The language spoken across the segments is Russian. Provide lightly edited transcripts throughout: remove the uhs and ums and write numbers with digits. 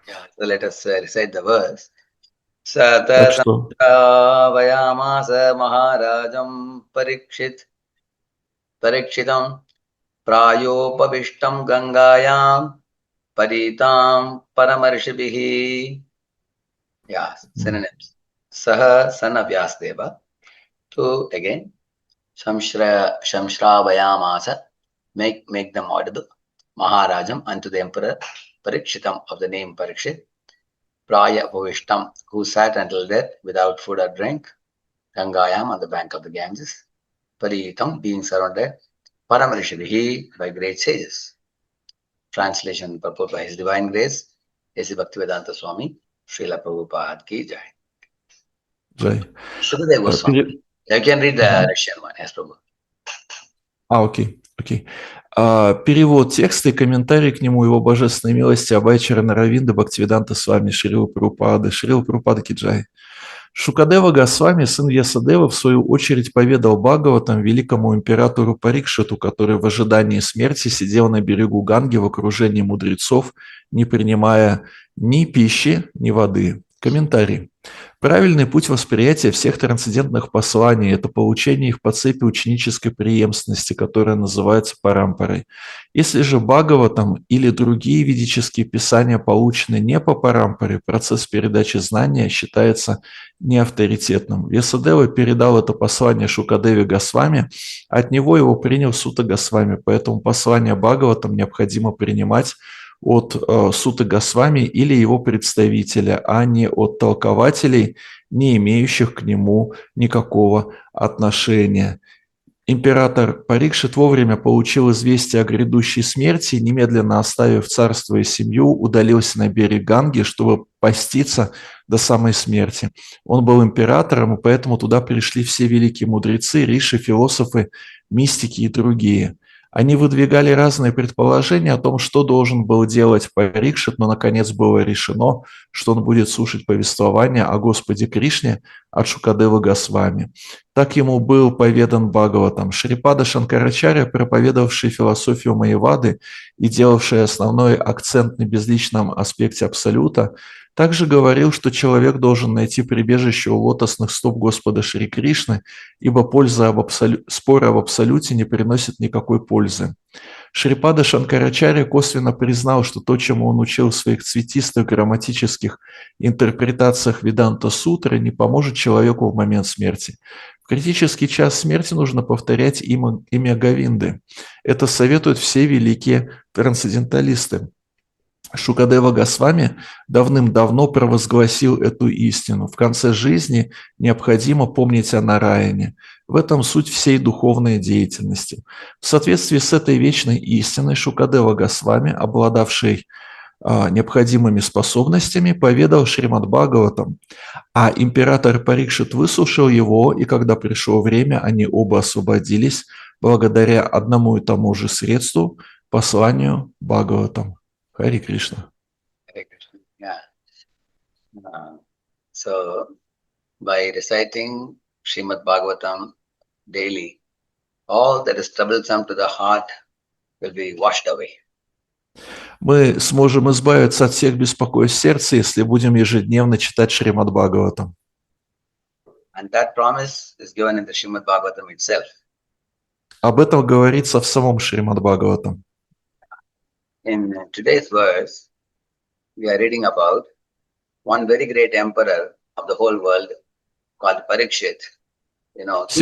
Yeah, so let us recite the verse. Sata Так что samshavayamasa maharajam parikshitam prayopavishtam gangayam paritam paramarshibhihi. Yes, synonyms. Saha son of Vyasdeva. Two again. Shamshravayamasa. Make them audible. Maharajam unto the emperor. Parikshitam of the name Parikshit. Praya Bhavishtam, who sat until death without food or drink. Gangayam on the bank of the Ganges. Paritam being surrounded. Paramarishibhihi by great sages. Translation purport by His Divine Grace. A.C. Bhaktivedanta Swami. Srila Prabhupada ki jai. Джай. Shukadeva Goswami. You can read the Russian one, yes, Prabhu. Окей. Перевод текста и комментарий к нему его божественной милости Абайчара Наравинда Бхактивиданта Свами Шрила Прабхупады Киджай. Шукадева Госвами, сын Вьясадевы, в свою очередь поведал Бхагаватам великому императору Парикшиту, который в ожидании смерти сидел на берегу Ганги в окружении мудрецов, не принимая ни пищи, ни воды. Комментарий. Правильный путь восприятия всех трансцендентных посланий – это получение их по цепи ученической преемственности, которая называется парампарой. Если же Бхагаватам или другие ведические писания получены не по парампаре, процесс передачи знания считается неавторитетным. Вьясадева передал это послание Шукадеве Госвами, от него его принял Сута Госвами, поэтому послание Бхагаватам необходимо принимать от Суты Госвами или его представителя, а не от толкователей, не имеющих к нему никакого отношения. Император Парикшит вовремя получил известие о грядущей смерти и, немедленно оставив царство и семью, удалился на берег Ганги, чтобы поститься до самой смерти. Он был императором, и поэтому туда пришли все великие мудрецы, риши, философы, мистики и другие. Они выдвигали разные предположения о том, что должен был делать Парикшит, но наконец было решено, что он будет слушать повествование о Господе Кришне от Шукадевы Госвами. Так ему был поведан Бхагаватам. Шрипада Шанкарачарья, проповедовавший философию Майявады и делавший основной акцент на безличном аспекте Абсолюта, также говорил, что человек должен найти прибежище у лотосных стоп Господа Шри Кришны, ибо споры об Абсолюте не приносят никакой пользы. Шрипада Шанкарачарья косвенно признал, что то, чему он учил в своих цветистых грамматических интерпретациях Веданта-сутры, не поможет человеку в момент смерти. В критический час смерти нужно повторять имя Говинды. Это советуют все великие трансценденталисты. Шукадева Госвами давным-давно провозгласил эту истину. В конце жизни необходимо помнить о Нараяне. В этом суть всей духовной деятельности. В соответствии с этой вечной истиной Шукадева Госвами, обладавший необходимыми способностями, поведал Шримад Бхагаватам, а император Парикшит выслушал его, и когда пришло время, они оба освободились благодаря одному и тому же средству, посланию Бхагаватам. Хари Кришна. Hare Krishna. Yeah. So, by reciting Srimad Bhagavatam daily, all that is troublesome to the heart will be washed away. Мы сможем избавиться от всех беспокойств сердца, если будем ежедневно читать Шримад Бхагаватам. And that promise is given in the Srimad Bhagavatam itself. Об этом говорится в самом Шримад Бхагаватам. In today's verse, we are reading about one very great emperor of the whole world called Parikshit. You know, В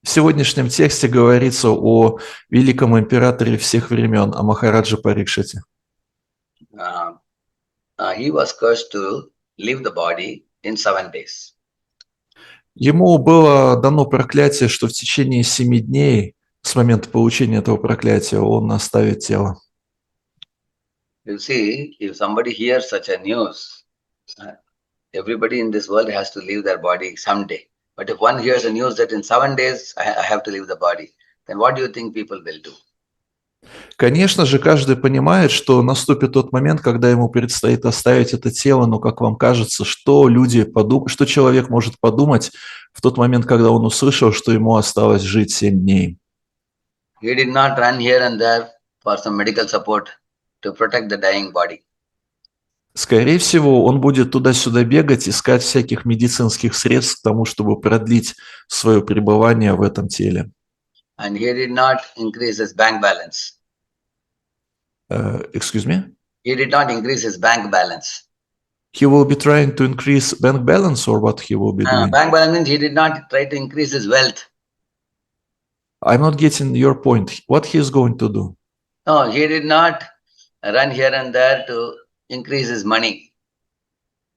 сегодняшнем тексте говорится о великом императоре всех времен, о Махараджа Парикшите. He was cursed to leave the body in 7 days. Ему было дано проклятие, что в течение 7 дней с момента получения этого проклятия он оставит тело. You see, if somebody hears such a news, everybody in this world has to leave their body someday. But if one hears a news that in 7 days I have to leave the body, then what do you think people will do? Конечно же, каждый понимает, что наступит тот момент, когда ему предстоит оставить это тело, но, как вам кажется, что человек может подумать в тот момент, когда он услышал, что ему осталось жить 7 дней? He did not run here and there for some medical support. to protect the dying body. Скорее всего, он будет туда-сюда бегать, искать всяких медицинских средств к тому, чтобы продлить свое пребывание в этом теле. And he did not increase his bank balance. Excuse me? He did not increase his bank balance. He will be trying to increase bank balance, or what he will be doing? Bank balance means he did not try to increase his wealth. I'm not getting your point. What he is going to do? No, he did not run here and there to increase his money.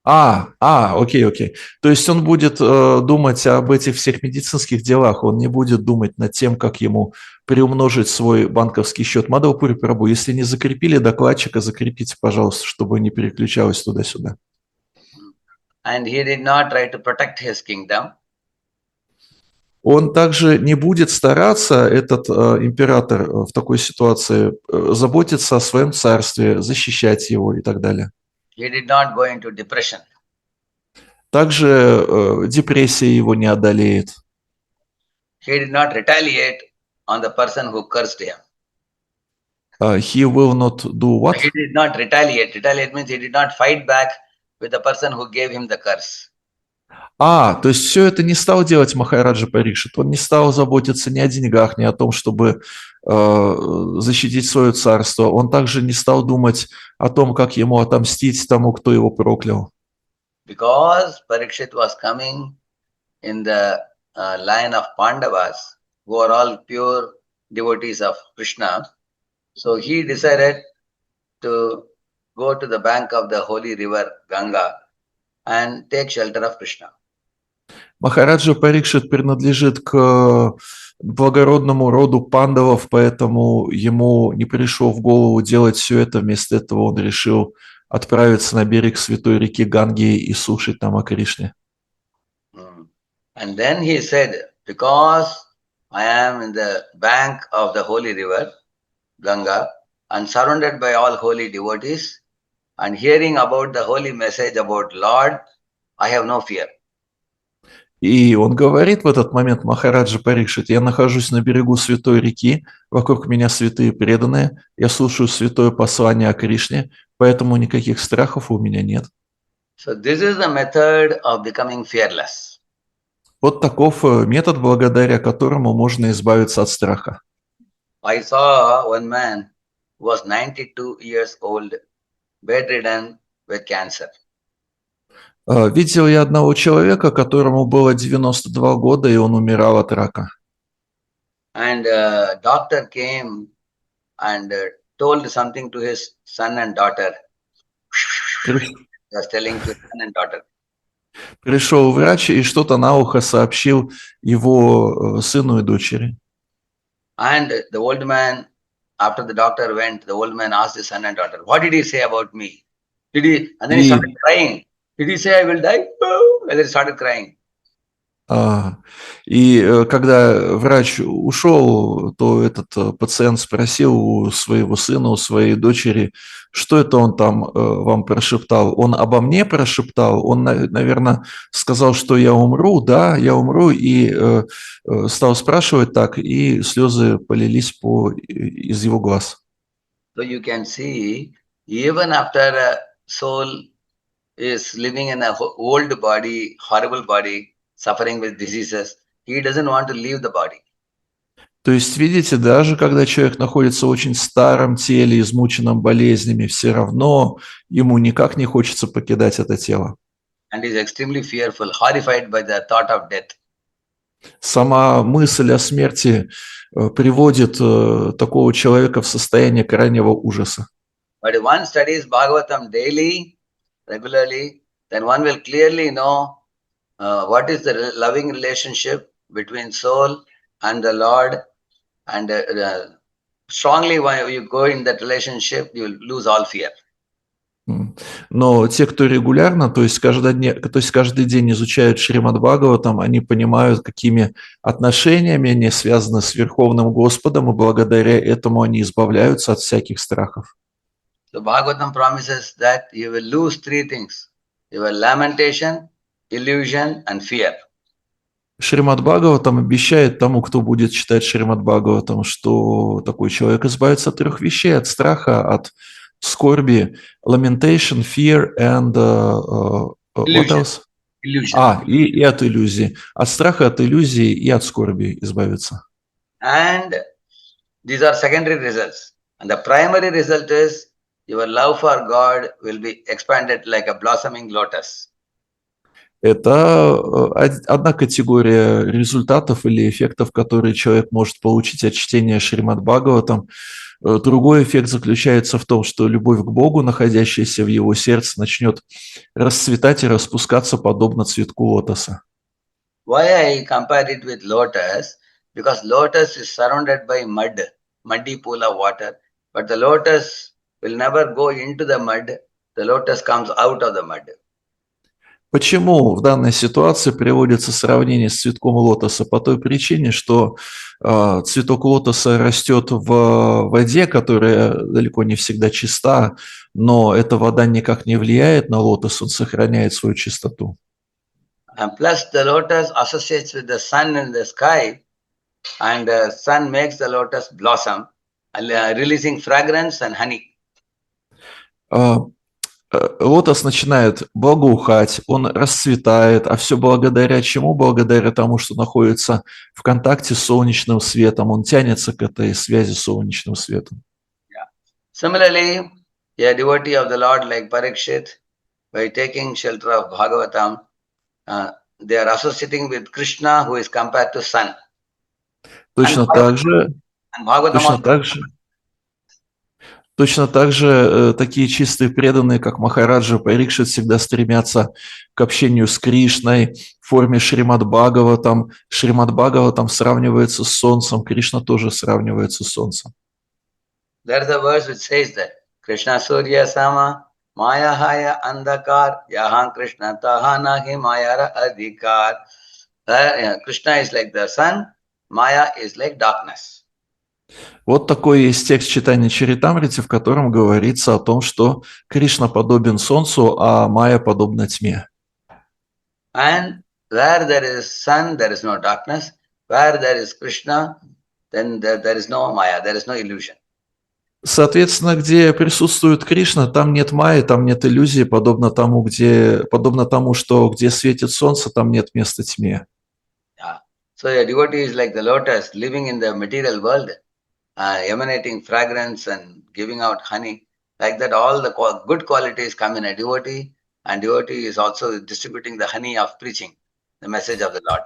Окей. То есть он будет думать об этих всех медицинских делах, он не будет думать над тем, как ему приумножить свой банковский счет. Мадхава-Пури Прабху, если не закрепили докладчика, закрепите, пожалуйста, чтобы не переключалось туда-сюда. And he did not try to protect his kingdom. Он также не будет стараться, этот император в такой ситуации, заботиться о своем царстве, защищать его и так далее. He did not go into depression. Также депрессия его не одолеет. He did not retaliate on the person who cursed him. He will not do what? He did not retaliate. Retaliate means he did not fight back with the person who gave him the curse. То есть все это не стал делать Махараджа Парикшит. Он не стал заботиться ни о деньгах, ни о том, чтобы защитить свое царство. Он также не стал думать о том, как ему отомстить тому, кто его проклял. Because Parikshit was coming in the line of Pandavas, who are all pure devotees of Krishna, so he decided to go to the bank of the holy river Ganga and take shelter of Krishna. Махараджа Парикшит принадлежит к благородному роду пандавов, поэтому ему не пришло в голову делать все это. Вместо этого он решил отправиться на берег святой реки Ганги и слушать там о Кришне. And then he said, because I am in the bank of the holy river Ganga and surrounded by all holy devotees and hearing about the holy message about Lord, I have no fear. И он говорит в этот момент Махараджа Парикшит: я нахожусь на берегу святой реки, вокруг меня святые преданные, я слушаю святое послание о Кришне, поэтому никаких страхов у меня нет. So this is the method of becoming fearless. Вот таков метод, благодаря которому можно избавиться от страха. I saw one man who was 92 years old, bedridden with cancer. Видел я одного человека, которому было 92 года, и он умирал от рака. And doctor came and told something to his son and daughter. He was telling to his son and daughter. Пришел врач и что-то на ухо сообщил его сыну и дочери. And the old man, after the doctor went, the old man asked his son and daughter, what did he say about me? And then he started crying. Did he say I will die? No. And then he started crying. И когда врач ушел, то этот пациент спросил у своего сына, у своей дочери, что это он там вам прошептал. Он обо мне прошептал, он, наверное, сказал, что я умру, да, я умру, и стал спрашивать так, и слезы полились из его глаз. So you can see, even after a soul is living in an old body, horrible body, suffering with diseases, he doesn't want to leave the body. То есть, видите, даже когда человек находится в очень старом теле, измученном болезнями, все равно ему никак не хочется покидать это тело. And is extremely fearful, horrified by the thought of death. Сама мысль о смерти приводит такого человека в состояние крайнего ужаса. But if one studies Bhagavatam daily, regularly, then one will clearly know what is the loving relationship between soul and the Lord, and strongly when you go in that relationship, you will lose all fear. Но те, кто регулярно, то есть каждый день изучают Шримад Бхагаватам, они понимают, какими отношениями они связаны с Верховным Господом, и благодаря этому они избавляются от всяких страхов. So Bhagavatam promises that you will lose three things: your lamentation, illusion, and fear. Шримад Бхагаватам обещает тому, кто будет читать Шримад Бхагаватам, что такой человек избавится от трех вещей: от страха, от скорби, lamentation, fear and what Illusion. else? Illusion. И от иллюзии. От страха, от иллюзии и от скорби избавиться. And these are secondary results. And the primary result is your love for God will be expanded like a blossoming lotus. Это одна категория результатов или эффектов, которые человек может получить от чтения Шримад Бхагаватам. Другой эффект заключается в том, что любовь к Богу, находящаяся в его сердце, начнет расцветать и распускаться подобно цветку лотоса. Why I compare it with lotus? Because lotus is surrounded by mud, muddy pool of water. But the lotus will never go into the mud. The lotus comes out of the mud. Почему в данной ситуации приводится сравнение с цветком лотоса? По той причине, что цветок лотоса растет в воде, которая далеко не всегда чиста, но эта вода никак не влияет на лотос, он сохраняет свою чистоту. And plus the lotus associates with the sun in the sky, and the sun makes the lotus blossom, releasing fragrance and honey. Лотос начинает благоухать, он расцветает, а все благодаря чему? Благодаря тому, что находится в контакте с солнечным светом, он тянется к этой связи с солнечным светом. Yeah. Similarly, a devotee of the Lord like Parikshit, by taking shelter of Bhagavatam, they are associating with Krishna, who is compared to sun. Точно так же, такие чистые преданные, как Махараджа Парикшит, всегда стремятся к общению с Кришной в форме Шримад Бхагаватам. Шримад Бхагаватам сравнивается с солнцем, Кришна тоже сравнивается с солнцем. There is a verse which says that Krishna Surya Sama Maya Haya Andakar Yahan Krishna Tahana Himayara Adhikar. Krishna is like the sun, Maya is like darkness. Вот такой есть текст читания Чаритамрити, в котором говорится о том, что Кришна подобен солнцу, а Майя подобна тьме. And where there is sun, there is no darkness. Where there is Krishna, then there is no Maya, there is no illusion. Соответственно, где присутствует Кришна, там нет майи, там нет иллюзии, подобно тому, что где светит солнце, там нет места тьме. Yeah. So a devotee is like the lotus living in the material world, emanating fragrance and giving out honey. Like that, all the good qualities come in a devotee, and devotee is also distributing the honey of preaching, the message of the Lord.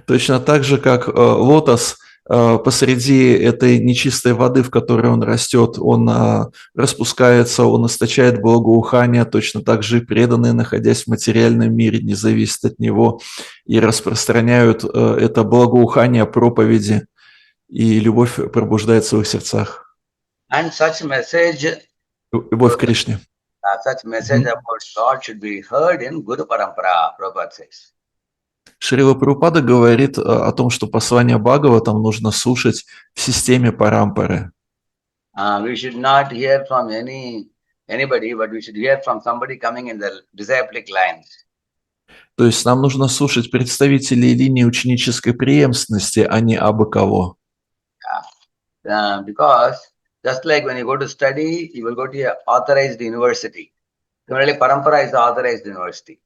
Точно так же, как лотос посреди этой нечистой воды, в которой он растет, он распускается, он источает благоухание, точно так же и преданные, находясь в материальном мире, не зависят от него и распространяют это благоухание проповеди, и любовь пробуждается в их сердцах. And such message, любовь к Кришне. Such message about God should be heard in Guru Parampara, Prabhupada says. Шрила Прабхупада говорит о том, что послание Бхагаватам нужно слушать в системе парампары. We should not hear from anybody, but we should hear from somebody coming in the disciplic lines. То есть нам нужно слушать представителей линии ученической преемственности, а не абы кого. Because just like when you go to study, you will go to an authorized university. Similarly, Parampara is the authorized university.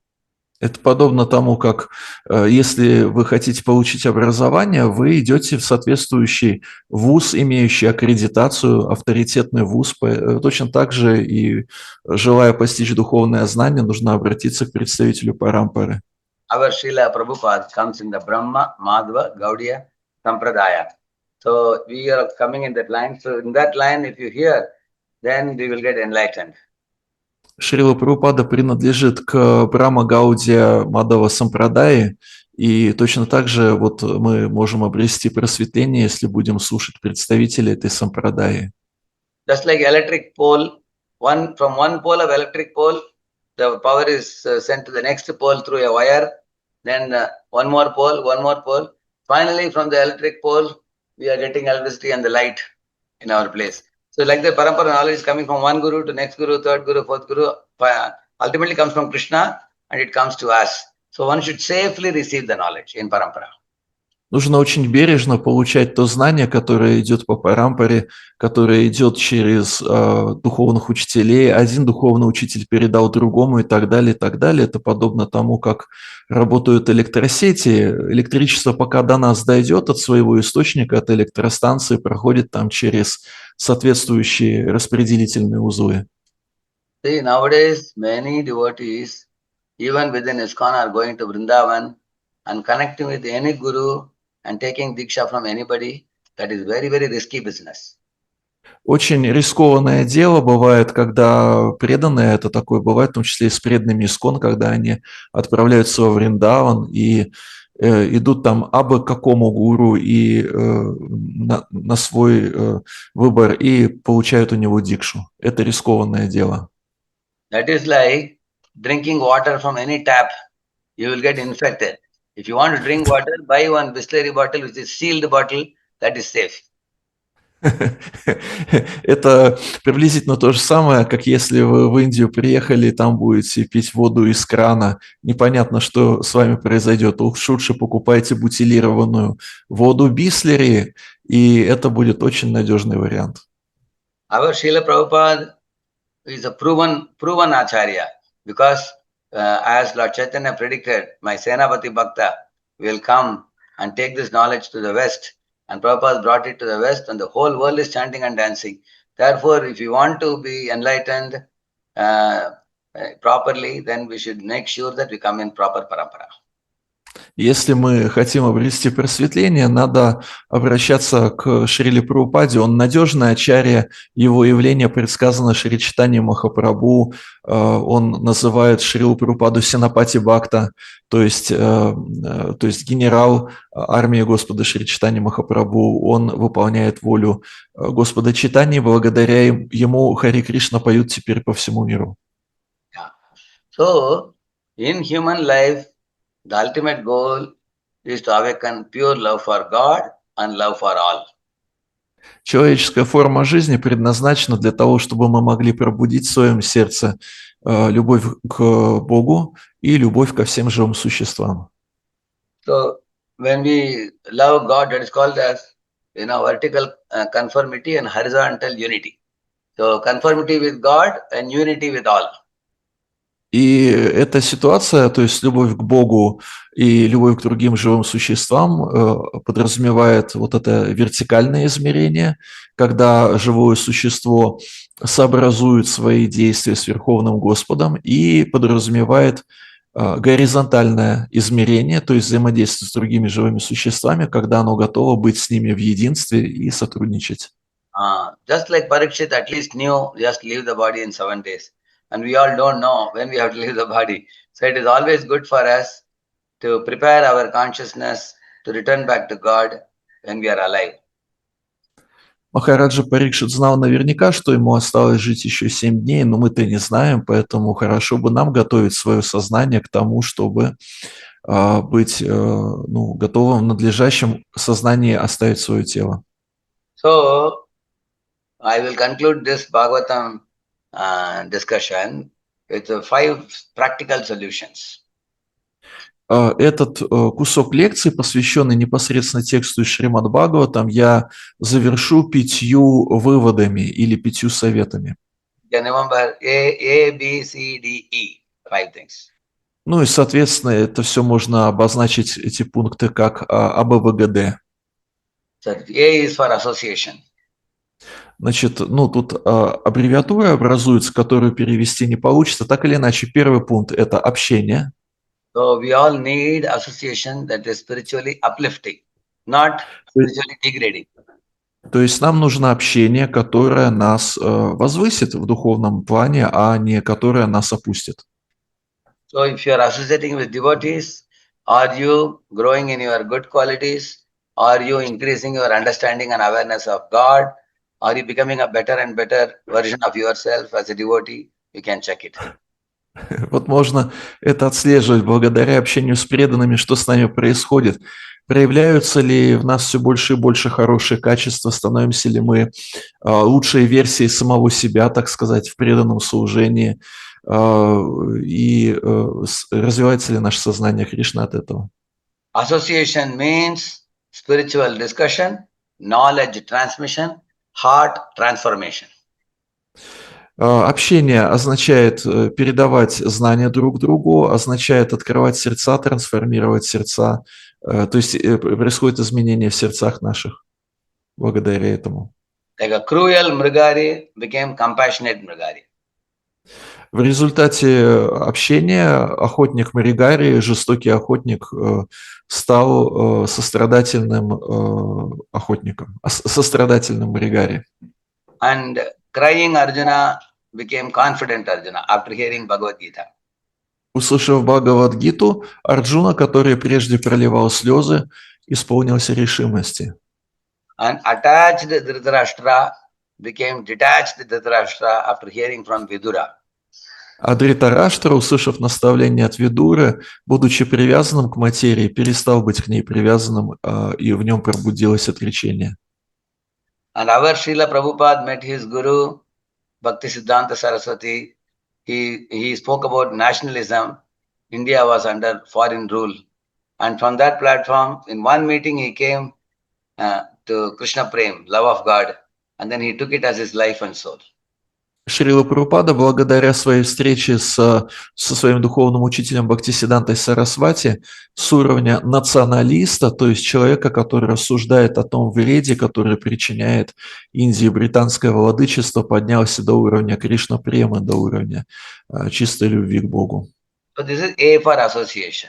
Это подобно тому, как если вы хотите получить образование, вы идете в соответствующий вуз, имеющий аккредитацию, авторитетный вуз. Точно так же и, желая постичь духовное знание, нужно обратиться к представителю парампары. Our Srila Prabhupada comes in the Brahma, Madhava, Gaudiya, Sampradaya. So we are coming in that line. So in that line, if you hear, then we will get enlightened. Шрила Прабхупада принадлежит к Брахма Гаудия Мадхава Сампрадаи, и точно так же вот мы можем обрести просветление, если будем слушать представителей этой сампрадаи. Just like electric pole, from one pole of electric pole, the power is sent to the next pole through a wire, then one more pole. Finally, from the electric pole, we are getting electricity and the light in our place. So like the parampara knowledge is coming from one guru to next guru, third guru, fourth guru, ultimately comes from Krishna and it comes to us. So one should safely receive the knowledge in parampara. Нужно очень бережно получать то знание, которое идет по парампаре, которое идет через духовных учителей. Один духовный учитель передал другому и так далее, и так далее. Это подобно тому, как работают электросети. Электричество, пока до нас дойдет от своего источника, от электростанции, проходит там через соответствующие распределительные узлы. See, nowadays many devotees, even within ISKCON, are going to Vrindavan and connecting with any guru and taking diksha from anybody. That is very, very risky business. Очень рискованное дело бывает, когда преданные, это такое бывает, в том числе и с преданными ИСККОН, когда они отправляются во Вриндаван и идут там абы к какому гуру и на свой выбор и получают у него дикшу. Это рискованное дело. That is like drinking water from any tap. You will get infected. If you want to drink water, buy one Bisleri bottle, which is sealed bottle, that is safe. Это приблизительно то же самое, как если вы в Индию приехали, и там будете пить воду из крана. Непонятно, что с вами произойдет. Лучше покупайте бутилированную воду Бислери, и это будет очень надежный вариант. Our Srila Prabhupada is a proven acharya because as Lord Chaitanya predicted, my Senapati Bhakta will come and take this knowledge to the West. And Prabhupada brought it to the West, and the whole world is chanting and dancing. Therefore, if you want to be enlightened properly, then we should make sure that we come in proper parampara. Если мы хотим обрести просветление, надо обращаться к Шриле Прабхупаде. Он надежный ачарья, его явление предсказано Шри Чайтаньей Махапрабху. Он называет Шрилу Прабхупаду Сенапати Бхакта, то есть генерал армии Господа Шри Чайтаньи Махапрабху. Он выполняет волю Господа Чайтаньи, благодаря ему Хари Кришна поют теперь по всему миру. So, in human life, the ultimate goal is to awaken pure love for God and love for all. Человеческая форма жизни предназначена для того, чтобы мы могли пробудить в своем сердце любовь к Богу и любовь ко всем живым существам. So, when we love God, that is called as vertical conformity and horizontal unity. So, conformity with God and unity with all. И эта ситуация, то есть любовь к Богу и любовь к другим живым существам, подразумевает вот это вертикальное измерение, когда живое существо сообразует свои действия с Верховным Господом, и подразумевает горизонтальное измерение, то есть взаимодействие с другими живыми существами, когда оно готово быть с ними в единстве и сотрудничать. Just like Parikshit at least knew just leave the body in 7 days. And we all don't know when we have to leave the body. So it is always good for us to prepare our consciousness to return back to God when we are alive. Махараджа Парикшит знал наверняка, что ему осталось жить еще 7 дней, но мы-то не знаем, поэтому хорошо бы нам готовить свое сознание к тому, чтобы быть готовым в надлежащем сознании оставить свое тело. So I will conclude this Bhagavatam discussion with 5 practical solutions. Этот кусок лекции, посвященный непосредственно тексту из Шримад Бхагаватам, я завершу 5 выводами или 5 советами. You can remember A, B, C, D, E, 5 things. Ну и, соответственно, это все можно обозначить, эти пункты, как АБВГД. So A is for association. Значит, тут аббревиатура образуется, которую перевести не получится. Так или иначе, первый пункт – это общение. So we all need association that is spiritually uplifting, not spiritually degrading. То есть нам нужно общение, которое нас возвысит в духовном плане, а не которое нас опустит. So if you are associating with devotees, are you growing in your good qualities? Are you increasing your understanding and awareness of God? Are you becoming a better and better version of yourself as a devotee? You can check it. Вот можно это отслеживать благодаря общению с преданными, что с нами происходит. Проявляются ли в нас все больше и больше хорошие качества, становимся ли мы лучшей версией самого себя, так сказать, в преданном служении, и развивается ли наше сознание Кришны от этого. Association means spiritual discussion, knowledge transmission, heart transformation. Общение означает передавать знания друг другу, означает открывать сердца, трансформировать сердца. То есть происходит изменение в сердцах наших благодаря этому. Like a cruel Mrigari became compassionate Mrigari. В результате общения охотник Маригари, жестокий охотник, стал сострадательным охотником, сострадательным Маригари. And crying Arjuna became confident Arjuna after hearing Bhagavad Gita. Услышав Бхагавад-гиту, Арджуна, который прежде проливал слезы, исполнился решимости. And attached Dhritarashtra became detached Dhritarashtra after hearing from Vidura. А Дритараштра, услышав наставление от Видуры, будучи привязанным к материи, перестал быть к ней привязанным, и в нем пробудилось отречение. And our Srila Prabhupada met his guru, Bhaktisiddhanta Saraswati. He spoke about nationalism. India was under foreign rule. And from that platform, in one meeting, he came to Krishna Prem, love of God. And then he took it as his life and soul. Шрила Прабхупада, благодаря своей встрече со своим духовным учителем Бхактисиддхантой Сарасвати, с уровня националиста, то есть человека, который рассуждает о том вреде, который причиняет Индии британское владычество, поднялся до уровня Кришна Премы, до уровня чистой любви к Богу. So this is A for association.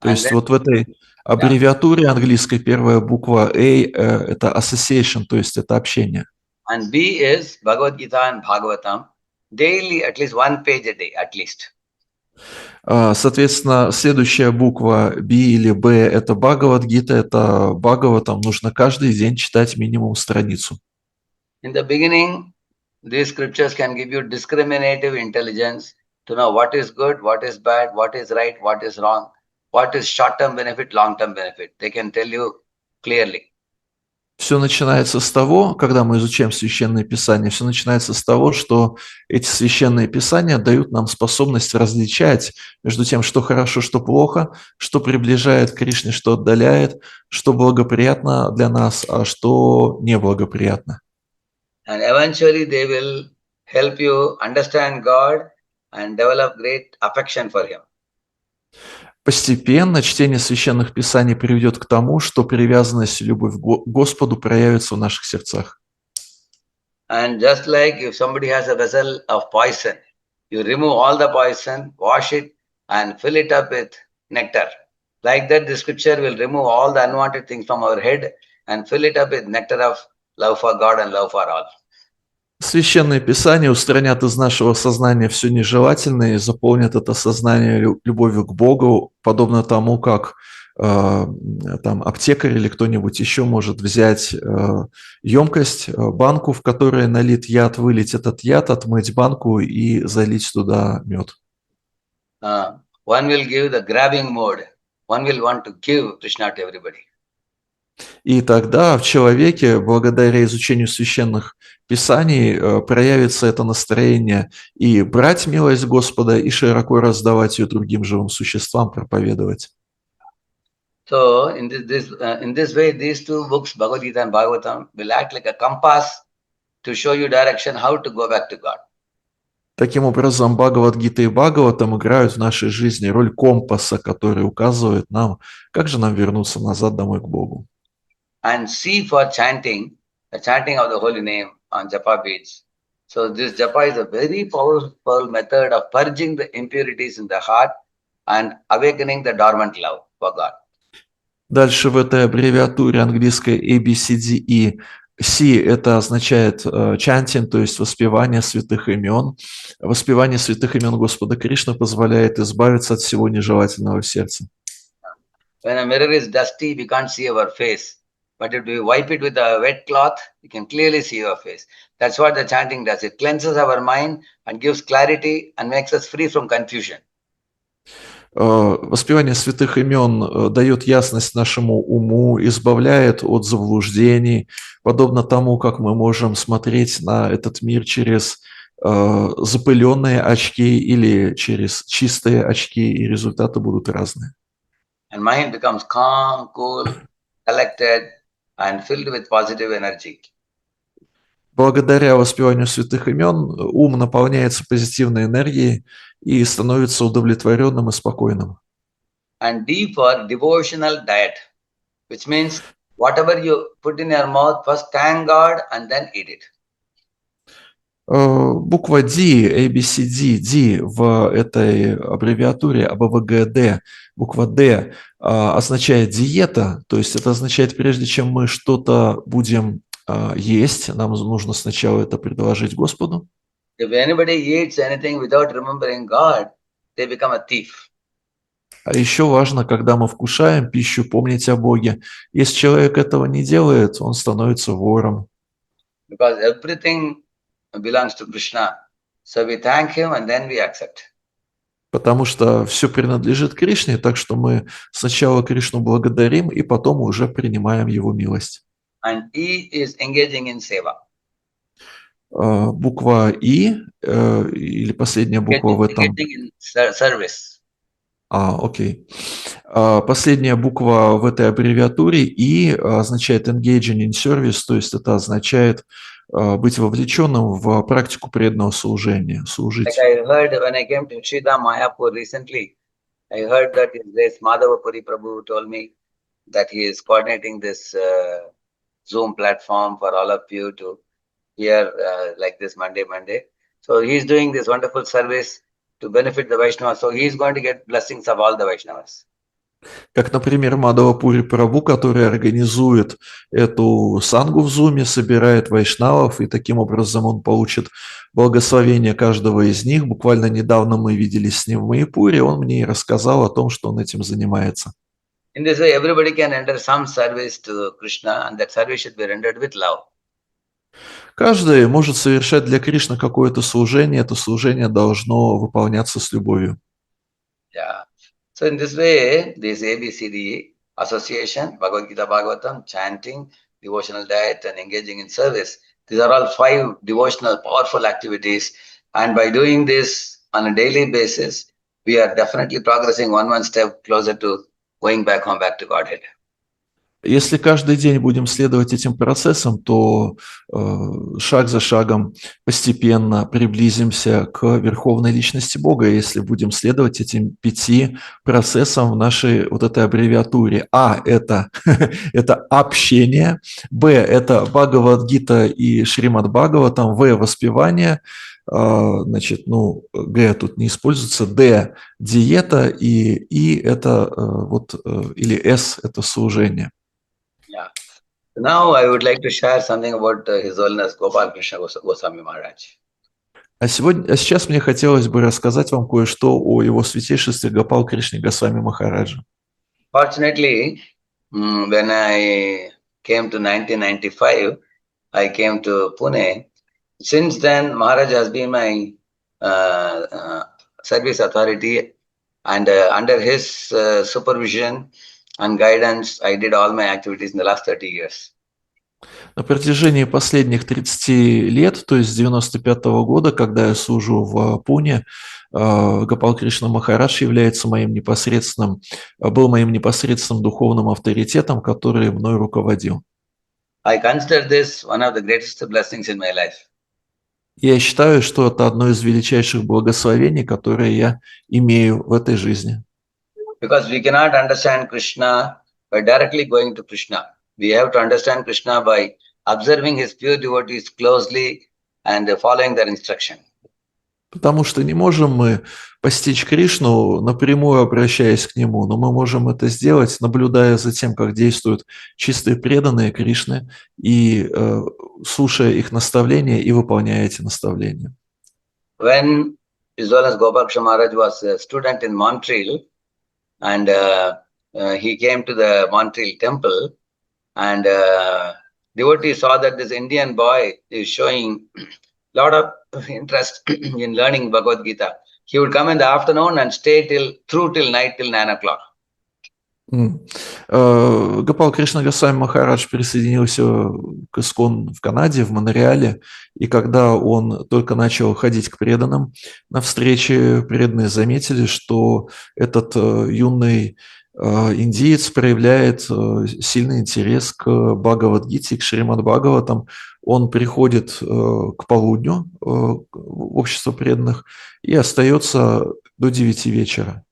То есть вот в этой аббревиатуре английской первая буква A – это association, то есть это общение. And B is Bhagavad Gita and Bhagavatam, daily, at least one page a day, at least. Соответственно, следующая буква B или B – это Бхагавад-гита, это Бхагаватам. Нужно каждый день читать минимум страницу. In the beginning, these scriptures can give you discriminative intelligence to know what is good, what is bad, what is right, what is wrong, what is short-term benefit, long-term benefit. They can tell you clearly. Все начинается с того, когда мы изучаем Священное Писание, все начинается с того, что эти Священные Писания дают нам способность различать между тем, что хорошо, что плохо, что приближает к Кришне, что отдаляет, что благоприятно для нас, а что неблагоприятно. And eventually they will help you understand God and develop great affection for Him. Постепенно чтение Священных Писаний приведет к тому, что привязанность и любовь к Господу проявится в наших сердцах. And just like if somebody has a vessel of poison, you remove all the poison, wash it, and fill it up with nectar. Like that, the scripture will remove all the unwanted things from our head and fill it up with nectar of love for God and love for all. Священные Писания устранят из нашего сознания все нежелательное и заполнят это сознание любовью к Богу, подобно тому, как там аптекарь или кто-нибудь еще может взять емкость, банку, в которой налит яд, вылить этот яд, отмыть банку и залить туда мед. One will give the grabbing mode. One will want to give Krishna to everybody. И тогда в человеке, благодаря изучению священных писаний, проявится это настроение и брать милость Господа, и широко раздавать ее другим живым существам, проповедовать. So in this way, these two books, Bhagavad Gita and Bhagavatam, will act like a compass to show you direction how to go back to God. Таким образом, Бхагавад-гита и Бхагаватам играют в нашей жизни роль компаса, который указывает нам, как же нам вернуться назад домой к Богу. And C for chanting, the chanting of the holy name on japa beads. So this japa is a very powerful method of purging the impurities in the heart and awakening the dormant love for God. Дальше в этой аббревиатуре английской ABCDE C это означает chanting, то есть воспевание святых имен. Воспевание святых имен Господа Кришны позволяет избавиться от всего нежелательного в сердце. When a mirror is dusty, we can't see our face. But if we wipe it with a wet cloth, we can clearly see our face. That's what the chanting does. It cleanses our mind and gives clarity and makes us free from confusion. Воспевание святых имен дает ясность нашему уму, избавляет от заблуждений, подобно тому, как мы можем смотреть на этот мир через запыленные очки или через чистые очки, и результаты будут разные. And mind becomes calm, cool, collected, and filled with positive energy. Благодаря воспеванию святых имен ум наполняется позитивной энергией и становится удовлетворенным и спокойным. And D for devotional diet, which means whatever you put in your mouth, first thank God and then eat it. Буква D, ABCD, D в этой аббревиатуре АБВГД, буква D означает диета, то есть это означает, прежде чем мы что-то будем есть, нам нужно сначала это предложить Господу. If anybody eats anything without remembering God, they become a thief. А еще важно, когда мы вкушаем пищу, помнить о Боге. Если человек этого не делает, он становится вором. Because everything belongs to Krishna. So we thank him and then we accept. Потому что все принадлежит Кришне, так что мы сначала Кришну благодарим и потом уже принимаем его милость. And E is engaging in seva. Буква И или последняя буква в этом... Engaging in service. Окей. Последняя буква в этой аббревиатуре И означает engaging in service, то есть это означает быть вовлеченным в практику преданного служения, служить. Like I heard when I came to Sridham Mayapur recently, I heard that his grace Madhava-Murari Prabhu told me that he is coordinating this Zoom platform for all of you to hear like this Monday. So he is doing this wonderful service to benefit the Vaishnavas. So he is going to get blessings of all the Vaishnavas. Как, например, Madhava-Puri Прабhu, который организует эту сангу в Зуме, собирает вайшнавов, и таким образом он получит благословение каждого из них. Буквально недавно мы виделись с ним в Майяпуре, он мне и рассказал о том, что он этим занимается. In this way, everybody can render some service to Krishna, and that service should be rendered with love. Каждый может совершать для Кришны какое-то служение, это служение должно выполняться с любовью. Yeah. So in this way, this ABCD association, Bhagavad Gita Bhagavatam, chanting, devotional diet, and engaging in service, these are all 5 devotional, powerful activities. And by doing this on a daily basis, we are definitely progressing one step closer to going back home, back to Godhead. Если каждый день будем следовать этим процессам, то шаг за шагом постепенно приблизимся к верховной личности Бога, если будем следовать этим 5 процессам в нашей вот этой аббревиатуре. А – это, это общение, Б – это Бхагавад-гита и Шримад Бхагаватам, В – воспевание, значит, Г тут не используется, Д – диета, и И – это или С – это служение. Yeah. Now I would like to share something about His Holiness Gopal Krishna Goswami Maharaj. А сейчас мне хотелось бы рассказать вам кое-что о его святейшестве Гопал Кришне Госвами Махараджа. Fortunately, when I came to 1995, I came to Pune. Since then, Maharaj has been my service authority, and under his supervision and guidance, I did all my activities in the last 30 years. На протяжении последних 30 лет, то есть с 95-го года, когда я служу в Пуне, Гопал Кришна Махарадж был моим непосредственным духовным авторитетом, который мной руководил. I consider this one of the greatest blessings in my life. Я считаю, что это одно из величайших благословений, которые я имею в этой жизни. Because we cannot understand Krishna by directly going to Krishna. We have to understand Krishna by observing his pure devotees closely and following their instruction. Потому что не можем мы постичь Кришну, напрямую обращаясь к Нему, но мы можем это сделать, наблюдая за тем, как действуют чистые преданные Кришны, и слушая их наставления и выполняя эти наставления. When His Holiness Gopal Krishna Maharaj was a student in Montreal, and he came to the Montreal temple, and devotees saw that this Indian boy is showing a lot of interest in learning Bhagavad Gita. He would come in the afternoon and stay till night, till 9 o'clock. Гопал Кришна Госвами Махарадж присоединился к ИСККОН в Канаде, в Монреале, и когда он только начал ходить к преданным, на встрече преданные заметили, что этот юный индиец проявляет сильный интерес к Бхагавад-гите, к Шримад-Бхагаватам. Он приходит к полудню в общество преданных и остается до 9 вечера.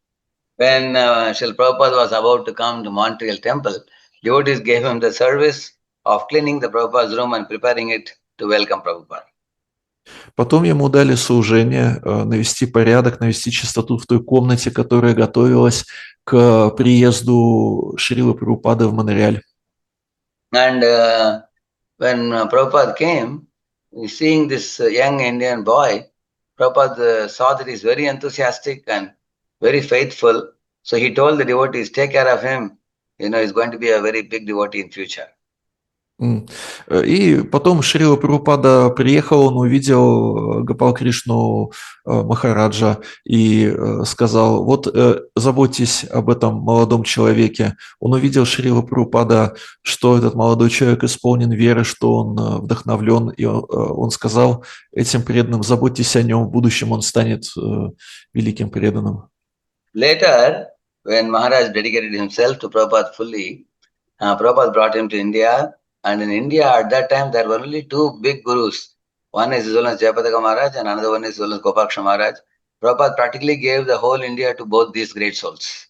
When Srila Prabhupada was about to come to Montreal temple, devotees gave him the service of cleaning the Prabhupada's room and preparing it to welcome Prabhupada. Потом ему дали служение навести порядок, навести чистоту в той комнате, которая готовилась к приезду Шрилы Прабхупады в Монреаль. And when Prabhupada came, seeing this young Indian boy, Prabhupada saw that he's very enthusiastic and very faithful. So he told the devotees, take care of him. He's going to be a very big devotee in future. И потом Шрила Прабхупада приехал, он увидел Гопал Кришну Махараджа и сказал, вот заботьтесь об этом молодом человеке. Он увидел Шрила Прабхупада, что этот молодой человек исполнен веры, что он вдохновлен, и он сказал этим преданным, заботьтесь о нем, в будущем он станет великим преданным. Later, when Maharaj dedicated himself to Prabhupada fully, Prabhupada brought him to India. And in India, at that time, there were only two big gurus. One is His Holiness Jayapataka Maharaj and another one is His Holiness Gopal Maharaj. Prabhupada practically gave the whole India to both these great souls.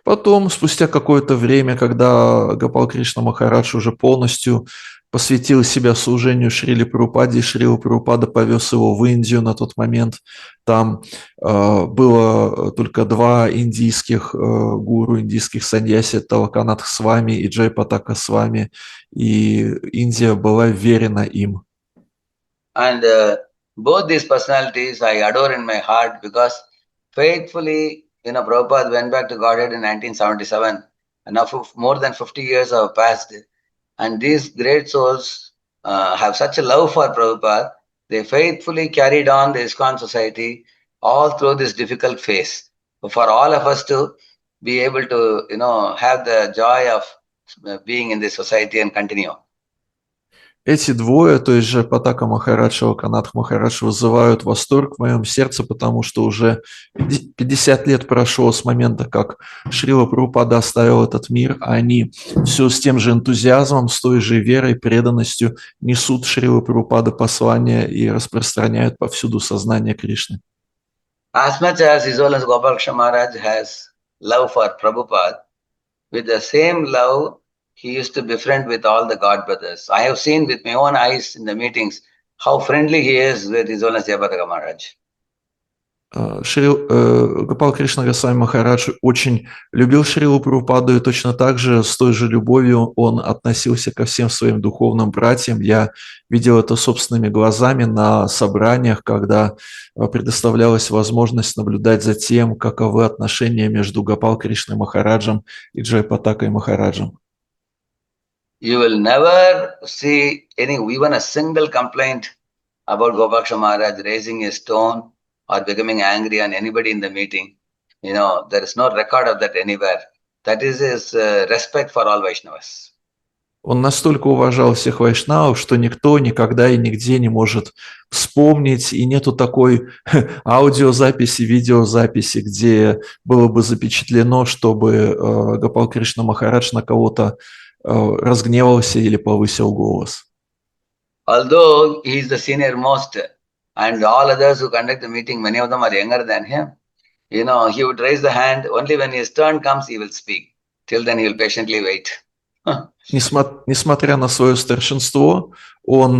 Потом, спустя какое-то время, когда Гопал Кришна Махарадж уже полностью посвятил себя служению Шриле Прабхупаде, и Шрила Прабхупада повез его в Индию на тот момент. Там было только два индийских гуру, индийских саньяси, Талаканатх Свами и Джайпатака Свами, и Индия была верена им. And both these personalities I adore in my heart because faithfully, Prabhupada went back to Godhead in 1977, and now more than 50 years have passed. And these great souls have such a love for Prabhupada. They faithfully carried on the ISKCON society all through this difficult phase. For all of us to be able to, have the joy of being in this society and continue. Эти двое, то есть же Патака Махарадж и Лаканатх Махарадж, вызывают восторг в моем сердце, потому что уже 50 лет прошло с момента, как Шрила Прабхупада оставил этот мир, а они все с тем же энтузиазмом, с той же верой, преданностью несут Шрила Прабхупада послания и распространяют повсюду сознание Кришны. As much as His Holiness Gopal Maharaj has love for Prabhupada, with the same love, he used to befriend with all the God brothers. I have seen with my own eyes in the meetings how friendly he is with His Holiness Jayapataka Maharaj. Гопал Кришна Госвами Махарадж очень любил Шрилу Прабхупаду, и точно так же, с той же любовью он относился ко всем своим духовным братьям. Я видел это собственными глазами на собраниях, когда предоставлялась возможность наблюдать за тем, каковы отношения между Гопал Кришной Махараджем и Джайпатакой Махараджем. You will never see even a single complaint about Gopal Maharaj raising his tone or becoming angry on anybody in the meeting. There is no record of that anywhere. That is his respect for all Vaishnavas. Он настолько уважал всех вайшнавов, что никто никогда и нигде не может вспомнить, и нету такой аудиозаписи, видеозаписи, где было бы запечатлено, чтобы Гопал Кришна Махарадж на кого-то разгневался или повысил голос. Although he is the senior most, and all others who conduct the meeting, many of them are younger than him, he would raise the hand. Only when his turn comes, he will speak. Till then, he will patiently wait. Несмотря на свое старшинство, он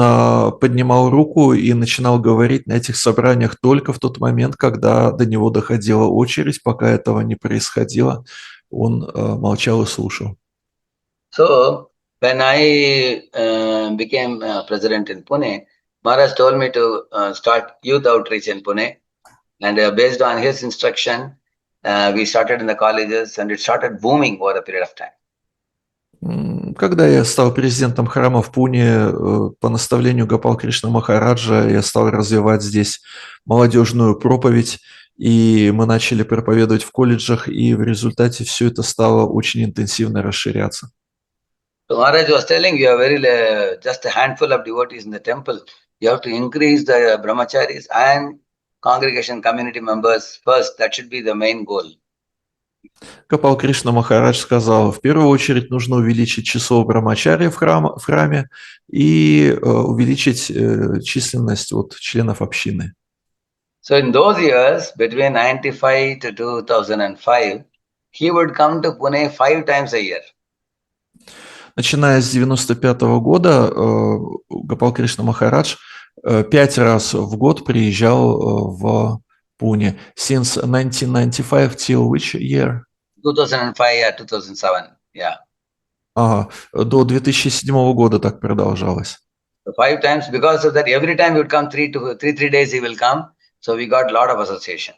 поднимал руку и начинал говорить на этих собраниях только в тот момент, когда до него доходила очередь. Пока этого не происходило, он молчал и слушал. So, when I became president in Pune, Maharaj told me to start youth outreach in Pune. And based on his instruction, we started in the colleges and it started booming over a period of time. Когда я стал президентом храма в Пуне, по наставлению Гопал Кришны Махараджа, я стал развивать здесь молодежную проповедь, и мы начали проповедовать в колледжах, и в результате все это стало очень интенсивно расширяться. So Maharaj was telling you are just a handful of devotees in the temple. You have to increase the brahmacharis and congregation community members first. That should be the main goal. Гопал Кришна Махарадж сказал, в первую очередь нужно увеличить число брамачарьи в храме и увеличить численность вот, членов общины. So in those years, between 95 to 2005, he would come to Pune 5 times a year. Начиная с 95 года Гопал Кришна Махарадж 5 раз в год приезжал в Пуне. Since 1995 till which year? 2005 or 2007, yeah. Ага, до 2007 года так продолжалось. So 5 times, because of that, every time he would come 3 days he will come. So we got a lot of association.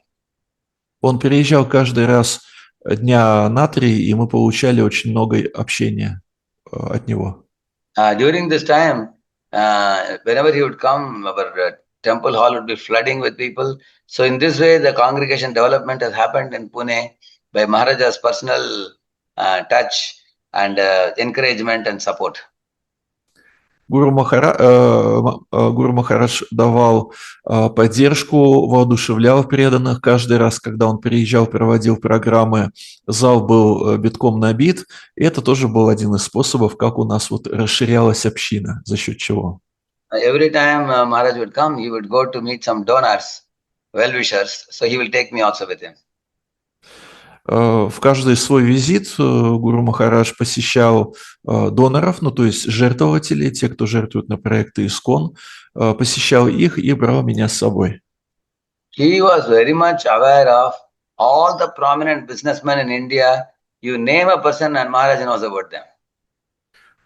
Он приезжал каждый раз дня на 3, и мы получали очень много общения от него. During this time, whenever he would come, our temple hall would be flooding with people. So in this way, the congregation development has happened in Pune by Maharaja's personal touch and encouragement and support. Гуру Махарадж давал поддержку, воодушевлял преданных. Каждый раз, когда он приезжал, проводил программы, зал был битком набит. И это тоже был один из способов, как у нас вот расширялась община, за счет чего. Every time Maharaj would come, he would go to meet some donors, well-wishers. So he will take me also with him. В каждый свой визит Гуру Махарадж посещал доноров, ну то есть жертвователей, те, кто жертвует на проекты ИСККОН, посещал их и брал меня с собой. He was very much aware of all the prominent businessmen in India. You name a person and Maharaj knows about them.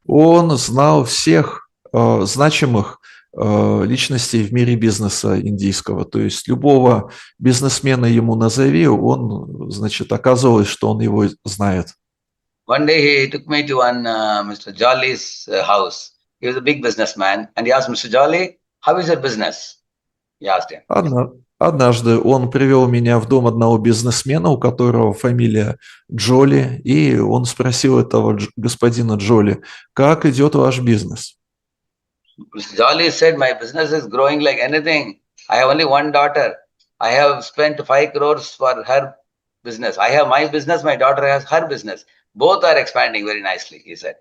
Он знал всех значимых личностей в мире бизнеса индийского. То есть любого бизнесмена ему назови, он, значит, оказывалось, что он его знает. One day he took me to one Mr. Jolly's house. He was a big businessman, and he asked Mr. Jolly, "How is your business?" He asked him. Однажды он привел меня в дом одного бизнесмена, у которого фамилия Джоли, и он спросил этого господина Джоли, как идет ваш бизнес? Mr. Jolly said, "My business is growing like anything. I have only one daughter. I have spent 5 crores for her business. I have my business, my daughter has her business. Both are expanding very nicely," he said.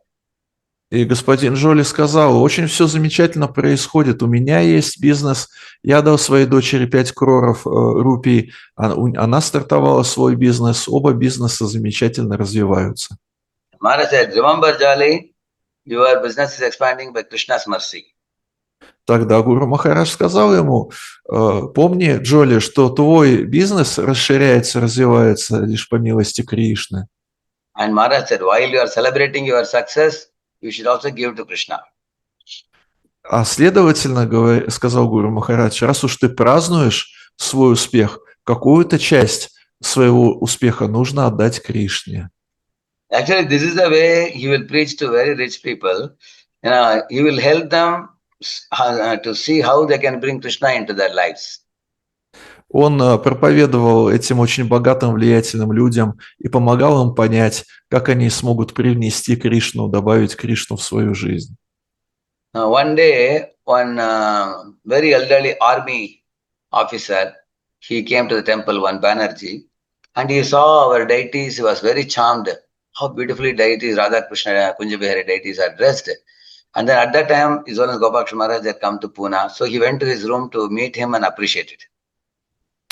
И господин Джоли сказал, очень все замечательно происходит, у меня есть бизнес, я дал своей дочери 5 кроров рупий, она стартовала свой бизнес, оба бизнеса замечательно развиваются. Maharaj said, "Remember, Jolly, your business is expanding by Krishna's mercy." Тогда Гуру Махарадж сказал ему, помни, Джоли, что твой бизнес расширяется, развивается лишь по милости Кришны. And Maharaj said, while you are celebrating your success, you should also give to Krishna. А следовательно, сказал Гуру Махарадж, раз уж ты празднуешь свой успех, какую-то часть своего успеха нужно отдать Кришне. Actually, this is the way he will preach to very rich people. He will help them to see how they can bring Krishna into their lives. Он проповедовал этим очень богатым, влиятельным людям и помогал им понять, как они смогут привнести Кришну, добавить Кришну в свою жизнь. One day, one very elderly army officer, he came to the temple, one Banerjee, and he saw our deities. He was very charmed. How beautifully deities, Radha Krishna, Kunjabihari deities are dressed. And then at that time, His Holiness Gopal Maharaj had come to Pune. So he went to his room to meet him and appreciate it.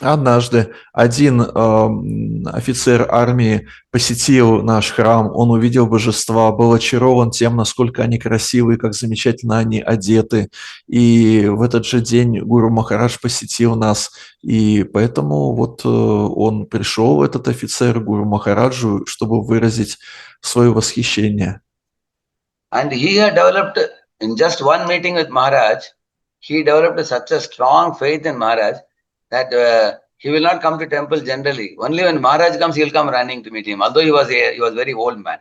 Однажды один офицер армии посетил наш храм, он увидел божества, был очарован тем, насколько они красивые, как замечательно они одеты. И в этот же день Гуру Махарадж посетил нас, и поэтому вот он пришел, этот офицер, Гуру Махараджу, чтобы выразить свое восхищение. And he had developed, in just one meeting with Maharaj, he developed such a strong faith in Maharaj that he will not come to temple generally. Only when Maharaj comes, he will come running to meet him, although he was very old man.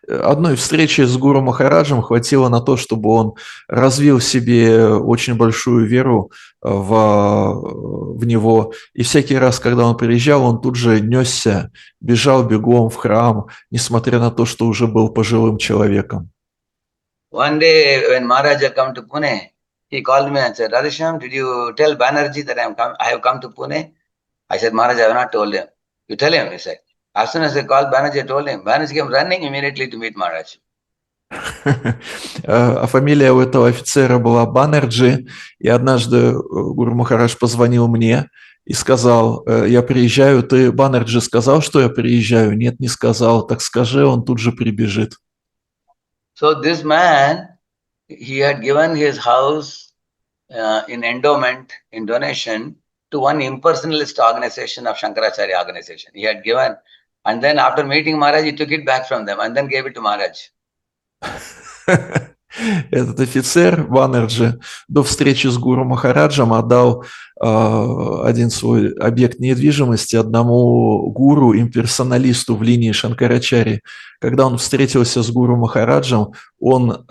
Одной встречи с Гуру Махараджем хватило на то, чтобы он развил в себе очень большую веру в него. И всякий раз, когда он приезжал, он тут же несся, бежал бегом в храм, несмотря на то, что уже был пожилым человеком. One day, when Maharaj had come to Pune, he called me and said, "Radhesham, did you tell Banerjee that I have come to Pune?" I said, "Maharaj, I have not told him." You tell him, he said. As soon as they called Banerjee, I told him. Banerjee came running immediately to meet Maharaj. А фамилия у этого офицера была Баннерджи, и однажды Гуру Махарадж позвонил мне и сказал: я приезжаю, ты, Баннерджи, сказал, что я приезжаю? Нет, не сказал. Так скажи, он тут же прибежит. So this man, he had given his house in endowment, in donation, to one impersonalist organization of Shankaracharya organization. He had given, and then after meeting Maharaj, he took it back from them and then gave it to Maharaj. Этот офицер Баннерджи до встречи с Гуру Махараджем отдал один свой объект недвижимости одному гуру, имперсоналисту в линии Шанкарачари. Когда он встретился с Гуру Махараджем, он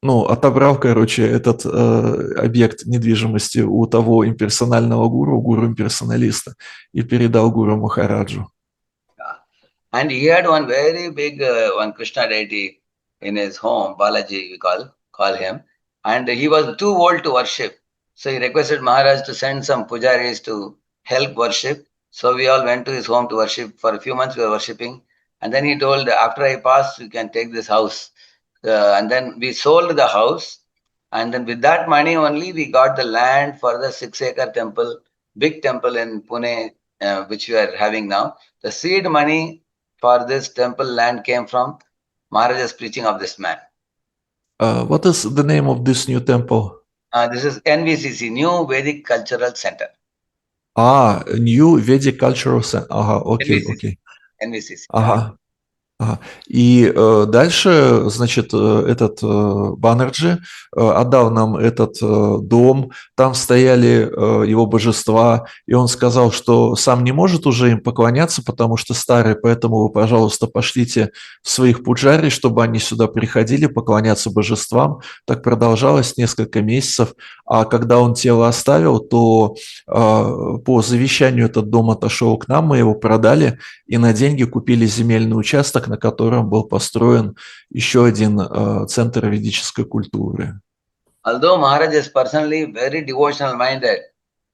отобрал, этот объект недвижимости у того имперсонального гуру имперсоналиста, и передал Гуру Махараджу. And he had one very big one Krishna deity in his home, Balaji we call him, and he was too old to worship. So he requested Maharaj to send some pujaris to help worship. So we all went to his home to worship. For a few months we were worshipping. And then he told, after I pass, you can take this house. And then we sold the house. And then with that money only, we got the land for the 6-acre temple, big temple in Pune, which we are having now. The seed money for this temple land came from Maharaj's preaching of this man. What is the name of this new temple? This is NVCC, New Vedic Cultural Center. New Vedic Cultural Center. Окей. NVCC. Ага. И дальше, значит, этот Баннерджи отдал нам этот дом, там стояли его божества, и он сказал, что сам не может уже им поклоняться, потому что старый, поэтому вы, пожалуйста, пошлите своих пуджари, чтобы они сюда приходили поклоняться божествам. Так продолжалось несколько месяцев, а когда он тело оставил, то по завещанию этот дом отошел к нам, мы его продали, и на деньги купили земельный участок, на котором был построен еще один центр ведической культуры. Although Maharaj is personally very devotional minded,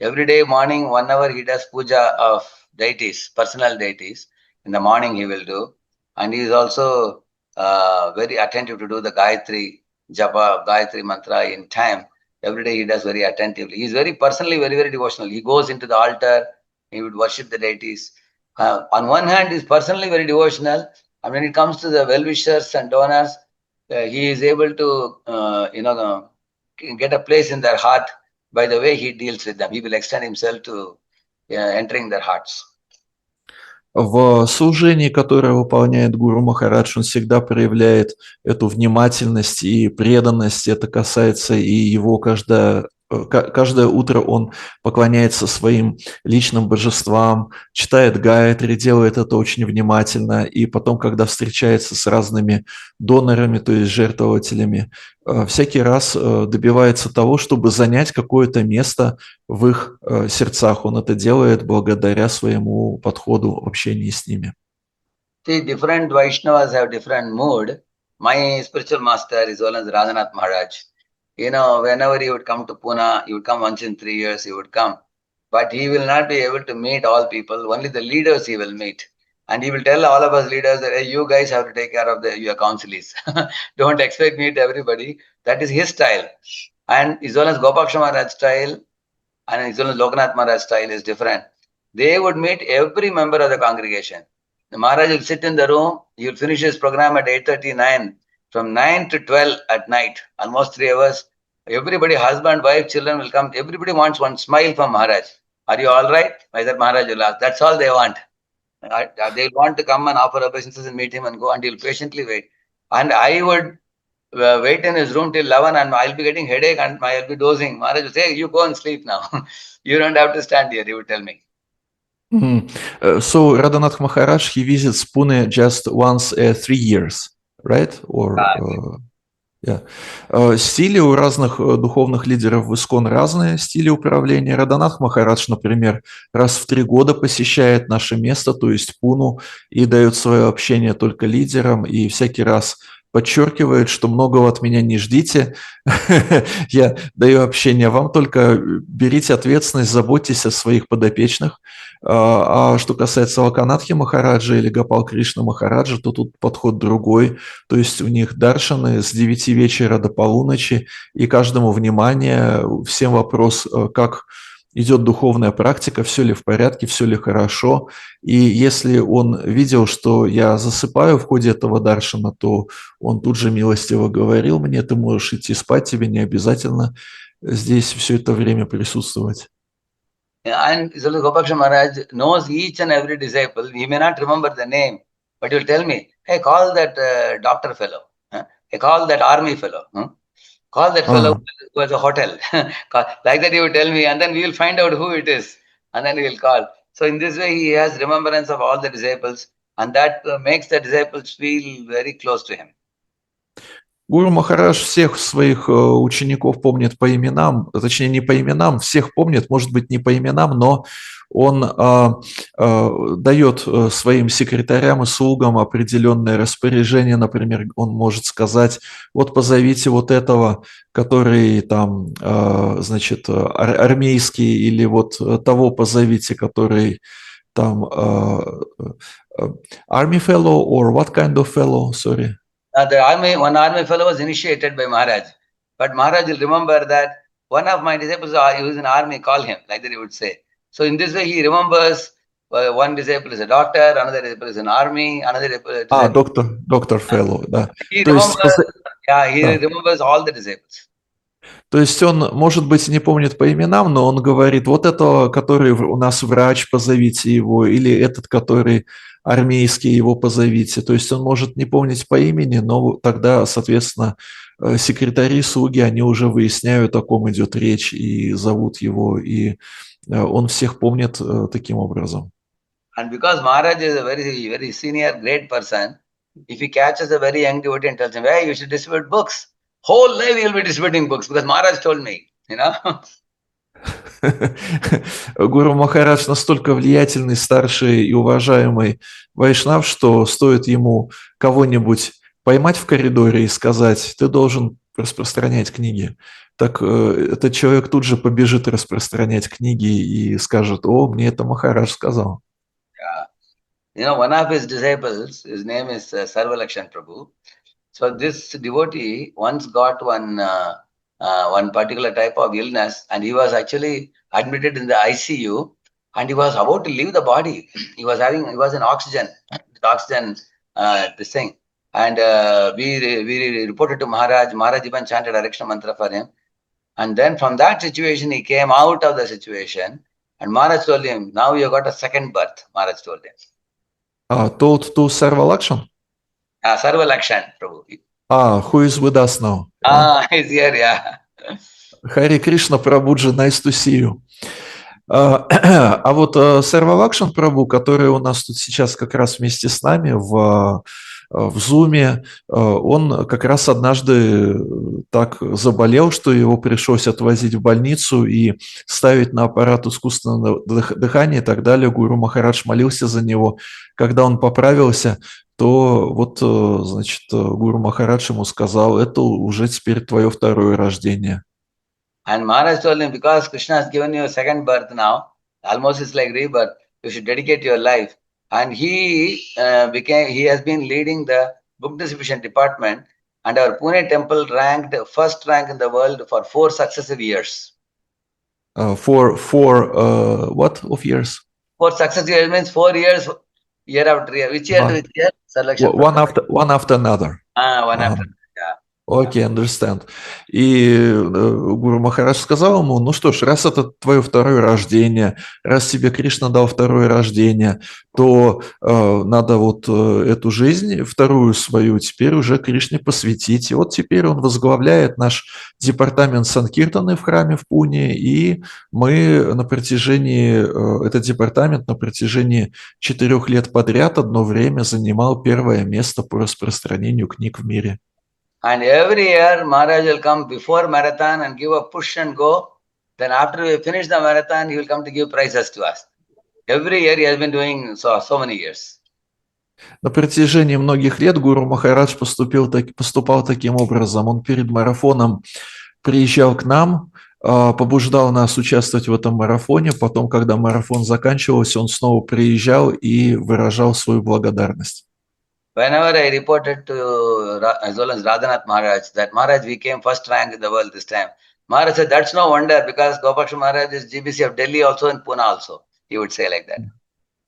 every day morning 1 hour he does puja of deities, personal deities. In the morning he will do, and he is also very attentive to do the Gayatri Japa, Gayatri mantra in time. Every day he does very attentively. He is very personally very devotional. He goes into the altar, he would worship the deities. On one hand, he is personally very devotional, and when it comes to the well-wishers and donors, he is able to, get a place in their heart by the way he deals with them. He will extend himself to entering their hearts. В служении, которое выполняет Гуру Махарадж, он всегда проявляет эту внимательность и преданность. Это касается и его каждое утро он поклоняется своим личным божествам, читает Гайатри, делает это очень внимательно, и потом, когда встречается с разными донорами, то есть жертвователями, всякий раз добивается того, чтобы занять какое-то место в их сердцах. Он это делает благодаря своему подходу в общении с ними. See, different Vaishnavas have different mood. My spiritual master is known as Radhanath Maharaj. Whenever he would come to Pune, he would come once in 3 years, he would come. But he will not be able to meet all people, only the leaders he will meet. And he will tell all of us leaders that, hey, you guys have to take care of your councils. Don't expect me to everybody. That is his style. And his own as Gopaksha Maharaj style and his own as Lokanath Maharaj style is different. They would meet every member of the congregation. The Maharaj will sit in the room, he will finish his program at 8:39. From 9 to 12 at night, almost 3 hours. Everybody, husband, wife, children will come. Everybody wants one smile from Maharaj. Are you all right? I said, Maharaj will ask. That's all they want. They want to come and offer obeisances and meet him and go, and he'll patiently wait. And I would wait in his room till 11 and I'll be getting headache and I'll be dozing. Maharaj will say, you go and sleep now. You don't have to stand here, he would tell me. So Radhanath Maharaj, he visits Pune just once 3 years, right? Стили у разных духовных лидеров в ИСККОН разные стили управления. Радханат Махарадж, например, раз в 3 года посещает наше место, то есть Пуну, и дает свое общение только лидерам, и всякий раз подчеркивает, что многого от меня не ждите, я даю общение вам, только берите ответственность, заботьтесь о своих подопечных. А что касается Локанатхи Махараджа или Гопал Кришна Махараджа, то тут подход другой, то есть у них даршаны с 9 вечера до полуночи, и каждому внимание, всем вопрос, как идет духовная практика, все ли в порядке, все ли хорошо. И если он видел, что я засыпаю в ходе этого даршана, то он тут же милостиво говорил мне: ты можешь идти спать, тебе не обязательно здесь все это время присутствовать. And so Gopal Maharaj knows each and every disciple. He may not remember the name, but he'll tell me, hey, call that doctor fellow. Hey, call that army fellow. Call that fellow who has a hotel. Like that he would tell me, and then we will find out who it is. And then we will call. So in this way, he has remembrance of all the disciples. And that makes the disciples feel very close to him. Гуру Махарадж всех своих учеников помнит по именам, точнее не по именам, всех помнит, может быть не по именам, но он дает своим секретарям и слугам определенное распоряжение, например, он может сказать: вот позовите вот этого, который там, значит, армейский, или вот того позовите, который там army fellow, or what kind of fellow, sorry. One army fellow was initiated by Maharaj. But Maharaj will remember that one of my disciples who is in army, call him, like that he would say. So in this way, he remembers one disciple is a doctor, another disciple is an army, another disciple. Доктор fellow, да. He То есть, remembers all the disciples. То есть он, может быть, не помнит по именам, но он говорит: вот этого, который у нас врач, позовите его, или этот, который армейский, его позовите. То есть он может не помнить по имени, но тогда, соответственно, секретари, слуги, они уже выясняют, о ком идет речь, и зовут его, и он всех помнит таким образом. And because Maharaj is a very, very senior, great person, if he catches a very young devotee and tells him, hey, you should distribute books, whole life he will be distributing books because Maharaj told me, you know. Гуру Махарадж настолько влиятельный, старший и уважаемый вайшнав, что стоит ему кого-нибудь поймать в коридоре и сказать: ты должен распространять книги, так этот человек тут же побежит распространять книги и скажет: о, мне это Махарадж сказал. You know, one of his disciples, his name is Sarvalakshan Prabhu. So this devotee once got one particular type of illness, and he was actually admitted in the ICU, and he was about to leave the body. He was in oxygen, this thing. And we reported to Maharaj. Maharaj even chanted Hare mantra for him. And then from that situation, he came out of the situation, and Maharaj told him, now you got a second birth, Maharaj told him. Told to Sarvalakshan? Sarvalakshan Prabhu. Who is with us now? He's here, yeah. Харе Кришна Прабhuджи, nice to see you. А вот Сарвалакшан Прабху, который у нас тут сейчас как раз вместе с нами в Зуме, он как раз однажды так заболел, что его пришлось отвозить в больницу и ставить на аппарат искусственного дыхания и так далее. Гуру Махарадж молился за него. Когда он поправился, то вот, значит, Гуру Махарадж ему сказал: это уже теперь твое второе рождение. And Maharaj told him, because Krishna has given you a second birth now, almost it's like rebirth, you should dedicate your life. And he has been leading the book distribution department, and our Pune temple ranked first rank in the world for 4 successive years. For what of years? 4 successive years means 4 years, year after year. Which year to which year? One after another. One after. Окей, understand. И Гуру Махарадж сказал ему: ну что ж, раз это твое второе рождение, раз тебе Кришна дал второе рождение, то надо вот эту жизнь, вторую свою, теперь уже Кришне посвятить. И вот теперь он возглавляет наш департамент Санкиртаны в храме в Пуне, и мы на протяжении, этот департамент на протяжении 4 лет подряд одно время занимал первое место по распространению книг в мире. And every year, Maharaj will come before marathon and give a push and go. Then after we finish the marathon, he will come to give prizes to us. Every year he has been doing so many years. На протяжении многих лет Гуру Махарадж поступал таким образом. Он перед марафоном приезжал к нам, побуждал нас участвовать в этом марафоне. Потом, когда марафон заканчивался, он снова приезжал и выражал свою благодарность. Whenever I reported to as well as Radhanath Maharaj that Maharaj, we came first rank in the world this time, Maharaj said, that's no wonder because Gopal Maharaj is GBC of Delhi also and Pune also. He would say like that.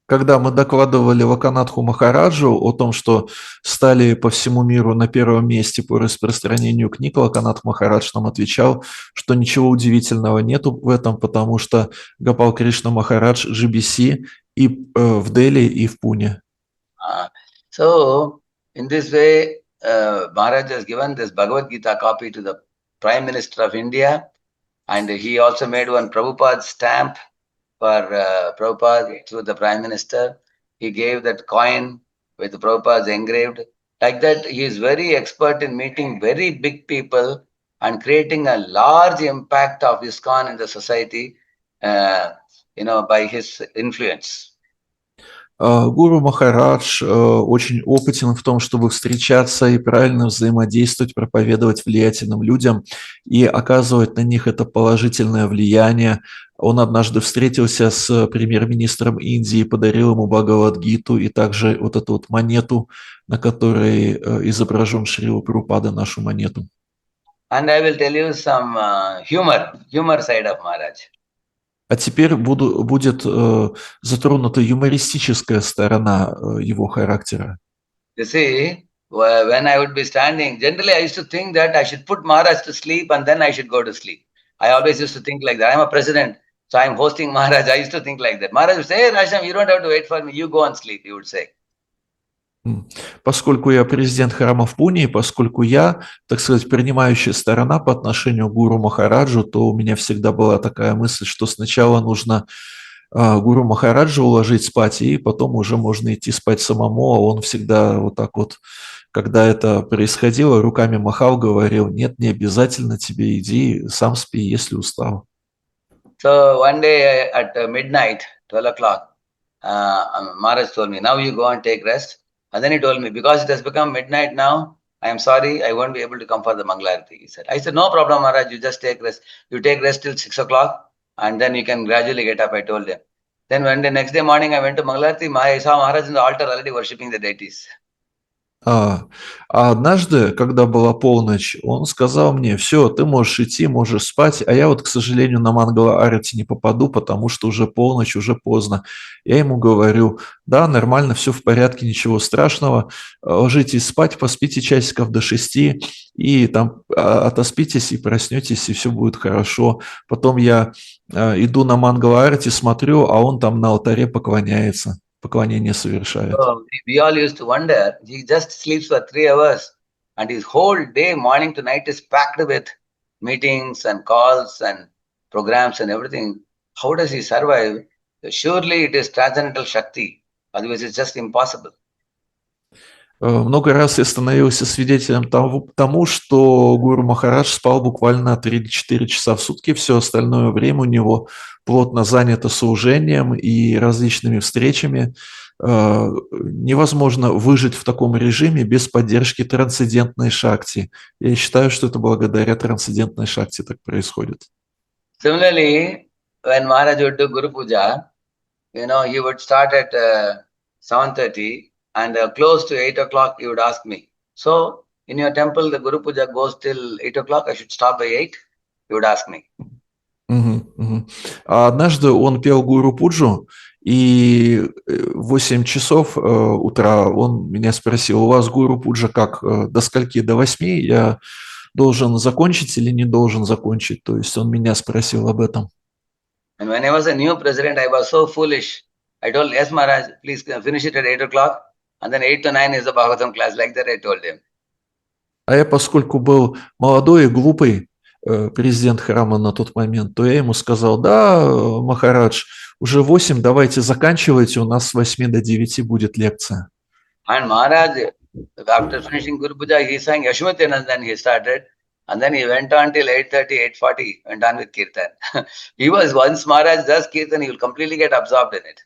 Когда мы докладывали Локанатху Махараджу о том, что стали по всему миру на первом месте по распространению книг, Локанатх Махарадж нам отвечал, что ничего удивительного нету в этом, потому что Гопал Кришна Махарадж GBC и в Дели, и в Пуне. So, in this way, Maharaj has given this Bhagavad Gita copy to the Prime Minister of India, and he also made one Prabhupada stamp for Prabhupada to the Prime Minister. He gave that coin with Prabhupada's engraved. Like that, he is very expert in meeting very big people and creating a large impact of ISKCON in the society, by his influence. Гуру Махарадж очень опытен в том, чтобы встречаться и правильно взаимодействовать, проповедовать влиятельным людям и оказывать на них это положительное влияние. Он однажды встретился с премьер-министром Индии, подарил ему Бхагавад-гиту и также вот эту вот монету, на которой изображен Шрила Прабхупада, нашу монету. And I will tell you some humor side of Maharaj. А теперь будет затронута юмористическая сторона его характера. You see, when I would be standing, generally I used to think that I should put Maharaj to sleep and then I should go to sleep. I always used to think like that. I'm a president, so I'm hosting Maharaj. I used to think like that. Maharaj would say, hey, Radheshьям, you don't have to wait for me. You go and sleep, he would say. Поскольку я президент храма в Пуне, и поскольку я, так сказать, принимающая сторона по отношению к Гуру Махараджу, то у меня всегда была такая мысль, что сначала нужно Гуру Махараджа уложить спать, и потом уже можно идти спать самому, а он всегда вот так вот, когда это происходило, руками махал, говорил, нет, не обязательно тебе, иди, сам спи, если устал. So one day at midnight, 12 o'clock, Maharaj told me, now you go and take rest. And then he told me, because it has become midnight now, I am sorry, I won't be able to come for the Mangalarati. He said, I said, no problem, Maharaj, you just take rest. You take rest till 6 o'clock, and then you can gradually get up, I told him. Then when the next day morning I went to Mangalarati, I saw Maharaj in the altar already worshipping the deities. А однажды, когда была полночь, он сказал мне, все, ты можешь идти, можешь спать, а я вот, к сожалению, на Мангала-арати не попаду, потому что уже полночь, уже поздно. Я ему говорю, да, нормально, все в порядке, ничего страшного, ложитесь спать, поспите часиков до 6, и там отоспитесь и проснетесь, и все будет хорошо. Потом я иду на Мангала-арати, смотрю, а он там на алтаре поклоняется. Поклонение совершает. So we all used to wonder, he just sleeps for 3 hours and his whole day, morning to night, is packed with meetings and calls and programs and everything. How does he survive? Surely it is transcendental Shakti, otherwise it's just impossible. Много раз я становился свидетелем тому, что Гуру Махарадж спал буквально 3-4 часа в сутки, все остальное время у него плотно занято служением и различными встречами. Невозможно выжить в таком режиме без поддержки трансцендентной шакти. Я считаю, что это благодаря трансцендентной шакти так происходит. Similarly, when Maharaj would do Guru Puja, he would start at 7:30 and close to 8 o'clock, he would ask me, so in your temple, the Guru Puja goes till 8 o'clock, I should stop by 8? He would ask me. А однажды он пел Гуру Пуджу, и в 8 часов утра он меня спросил, у вас Гуру Пуджа как, до скольки, до 8? Я должен закончить или не должен закончить? То есть он меня спросил об этом. And when I was a new president, I was so foolish. I told, yes, Maharaj, please finish it at 8 o'clock. And then 8 to 9 is the Bhagavatam class. Like that I told him. А я, поскольку был молодой и глупый президент храма на тот момент, то я ему сказал, да, Махарадж, уже 8, давайте заканчивайте, у нас с 8 до 9 будет лекция. And Maharaj, after finishing Guru Puja, he sang Yashmati, and then he started. And then he went on till 8:30, 8:40, went on with Kirtan. Once Maharaj does Kirtan, he will completely get absorbed in it.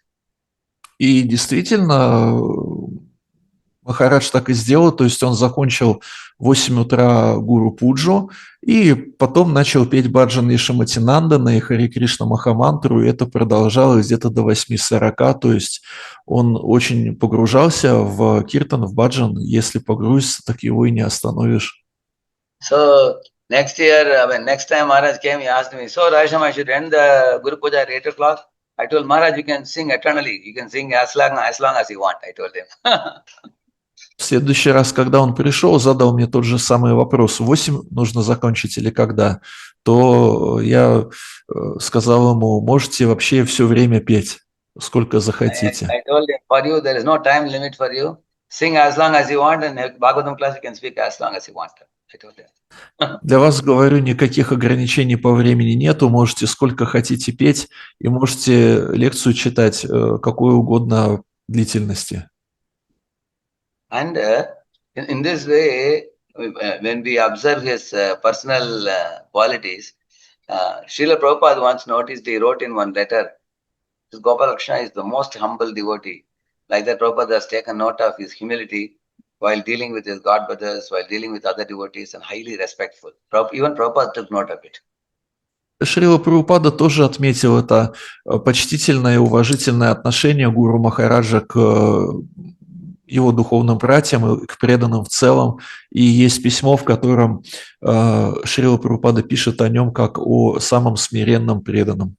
И действительно, Махарадж так и сделал, то есть он закончил в 8 утра Гуру Пуджу и потом начал петь баджан и Шаматинандана и Хари Кришна Махамантру, и это продолжалось где-то до 8:40, то есть он очень погружался в киртан, в баджан, если погрузится, так его и не остановишь. So next year, next time Maharaj came, he asked me, so Radhesham, I should end the Guru Puja at 8 o'clock. I told Maharaj, you can sing eternally. You can sing as long as you want, I told him. В следующий раз, когда он пришел, задал мне тот же самый вопрос: в 8 нужно закончить или когда? То я сказал ему: можете вообще все время петь, сколько захотите. I told him, for you, there is no time limit for you. Sing as long as you want, and Bhagavatam class you can speak as long as you want. I told him. Для вас, говорю, никаких ограничений по времени нету, можете сколько хотите петь и можете лекцию читать какой угодно длительности. And in this way, when we observe his personal qualities, Srila Prabhupada once noticed, he wrote in one letter, this Gopal Krishna is the most humble devotee. Like that, Prabhupada has taken note of his humility while dealing with his god brothers, while dealing with other devotees, and highly respectful. Even Prabhupada took note of it. Шрила Прабхупада тоже отметил это почтительное и уважительное отношение гуру Махараджа к его духовным братьям и к преданным в целом. И есть письмо, в котором Шрила Прабхупада пишет о нем как о самом смиренном преданном.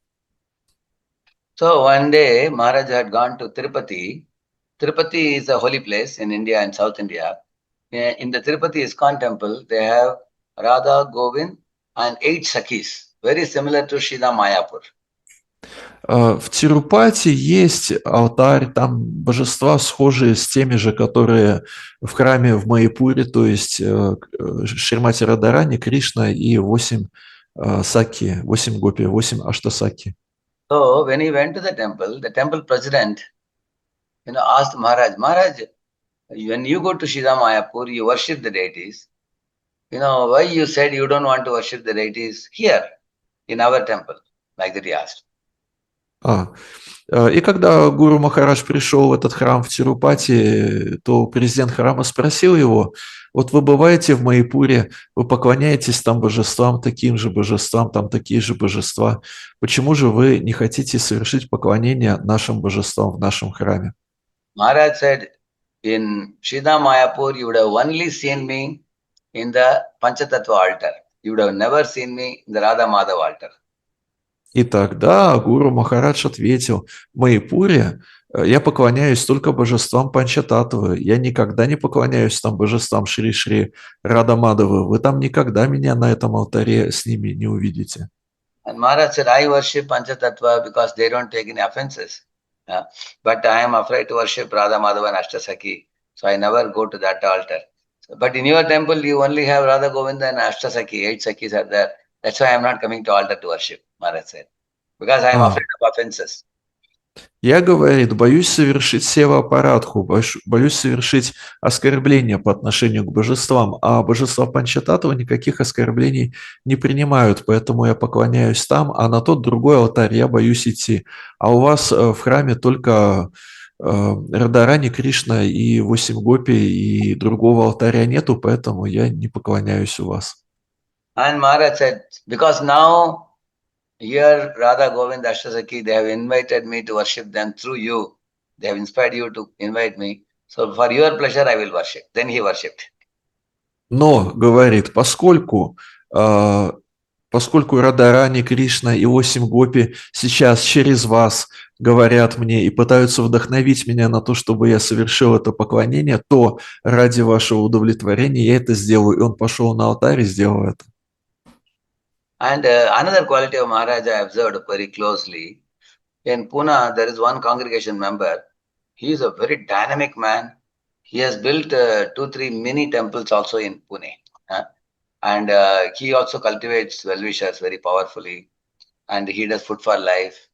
So one day, Maharaj had gone to Tirupati. Tirupati is a holy place in India and South India. In the Tirupati ISKCON temple, they have Radha, Govind, and 8 Sakhis, very similar to Shida Mayapur. В Тирупати есть алтарь, там божества, схожие с теми же, которые в храме в Майяпуре, то есть Шримати Радхарани, Кришна и 8 саки, 8 гопи, 8 аштасаки. So when he went to the temple president, asked Maharaj, when you go to Shida Mayapur, you worship the deities. Why you said you don't want to worship the deities here in our temple? Like that he asked. И когда Гуру Махарадж пришел в этот храм в Тирупати, то президент храма спросил его: вот вы бываете в Майяпуре, вы поклоняетесь там божествам, таким же божествам, там такие же божества. Почему же вы не хотите совершить поклонение нашим божествам в нашем храме? Maharaj said, in Shida Mayapur, you would have only seen me in the Panchatattva altar. You would have never seen me in the Radha Madhava altar. И тогда Гуру Махарадж ответил: в Майяпуре я поклоняюсь только божествам Панчататтвы, я никогда не поклоняюсь там божествам Шри-Шри Рада-Мадавы, вы там никогда меня на этом алтаре с ними не увидите. And Maharaj said, I worship Panchatattva because they don't take any offenses. But I am afraid to worship Radha Madhava and Ashtasaki, so I never go to that altar. But in your temple, you only have Radha Govinda and Ashtasaki, 8 Sakis are there. That's why I am not coming to altar to worship, Maharaj said, because I am afraid of offenses. Я, говорит, боюсь совершить сева-аппаратху, боюсь совершить оскорбление по отношению к божествам, а божества Панчататтвы никаких оскорблений не принимают, поэтому я поклоняюсь там, а на тот другой алтарь я боюсь идти. А у вас в храме только Радхарани, Кришна и 8 гопи, и другого алтаря нету, поэтому я не поклоняюсь у вас. And Maharaj said, because now here Radha Govind Ashtasaki, they have invited me to worship them through you. They have inspired you to invite me. So for your pleasure, I will worship. Then he worshipped. Но, говорит, поскольку Радхарани, Кришна и 8 гопи сейчас через вас говорят мне и пытаются вдохновить меня на то, чтобы я совершил это поклонение, то ради вашего удовлетворения я это сделаю. И он пошел на алтарь и сделал это. And another quality of Maharaj I observed very closely. In Pune, there is one congregation member. He is a very dynamic man. He has built 2-3 mini temples also in Pune. And he also cultivates well-wishers very powerfully. And he does food for life.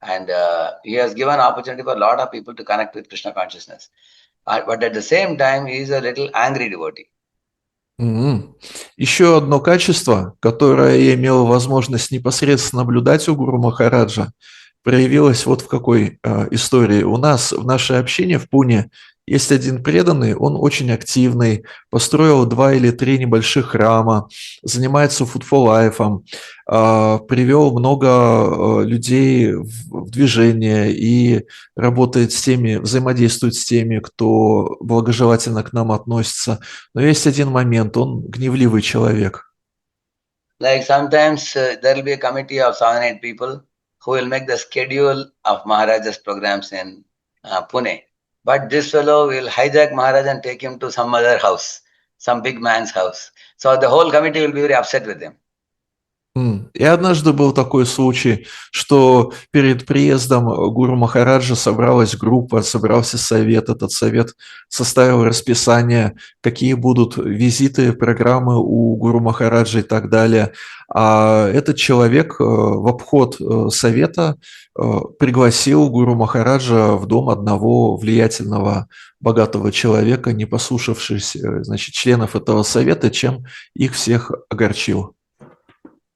And he has given opportunity for a lot of people to connect with Krishna consciousness. But at the same time, he is a little angry devotee. Еще одно качество, которое я имел возможность непосредственно наблюдать у Гуру Махараджа, проявилось вот в какой истории. У нас в нашей общине в Пуне Есть один преданный, он очень активный, построил 2 или 3 небольших храма, занимается Food for Life, привел много людей в движение и работает с теми, взаимодействует с теми, кто благожелательно к нам относится. Но есть один момент, он гневливый человек. Like sometimes there will be a committee of 7, 8 people who will make the schedule of Maharaja's programs in Pune. But this fellow will hijack Maharaj and take him to some other house, some big man's house. So the whole committee will be very upset with him. И однажды был такой случай, что перед приездом гуру Махараджа собралась группа, собрался совет. Этот совет составил расписание, какие будут визиты, программы у гуру Махараджа и так далее. А этот человек в обход совета пригласил гуру Махараджа в дом одного влиятельного, богатого человека, не послушавшись, значит, членов этого совета, чем их всех огорчил.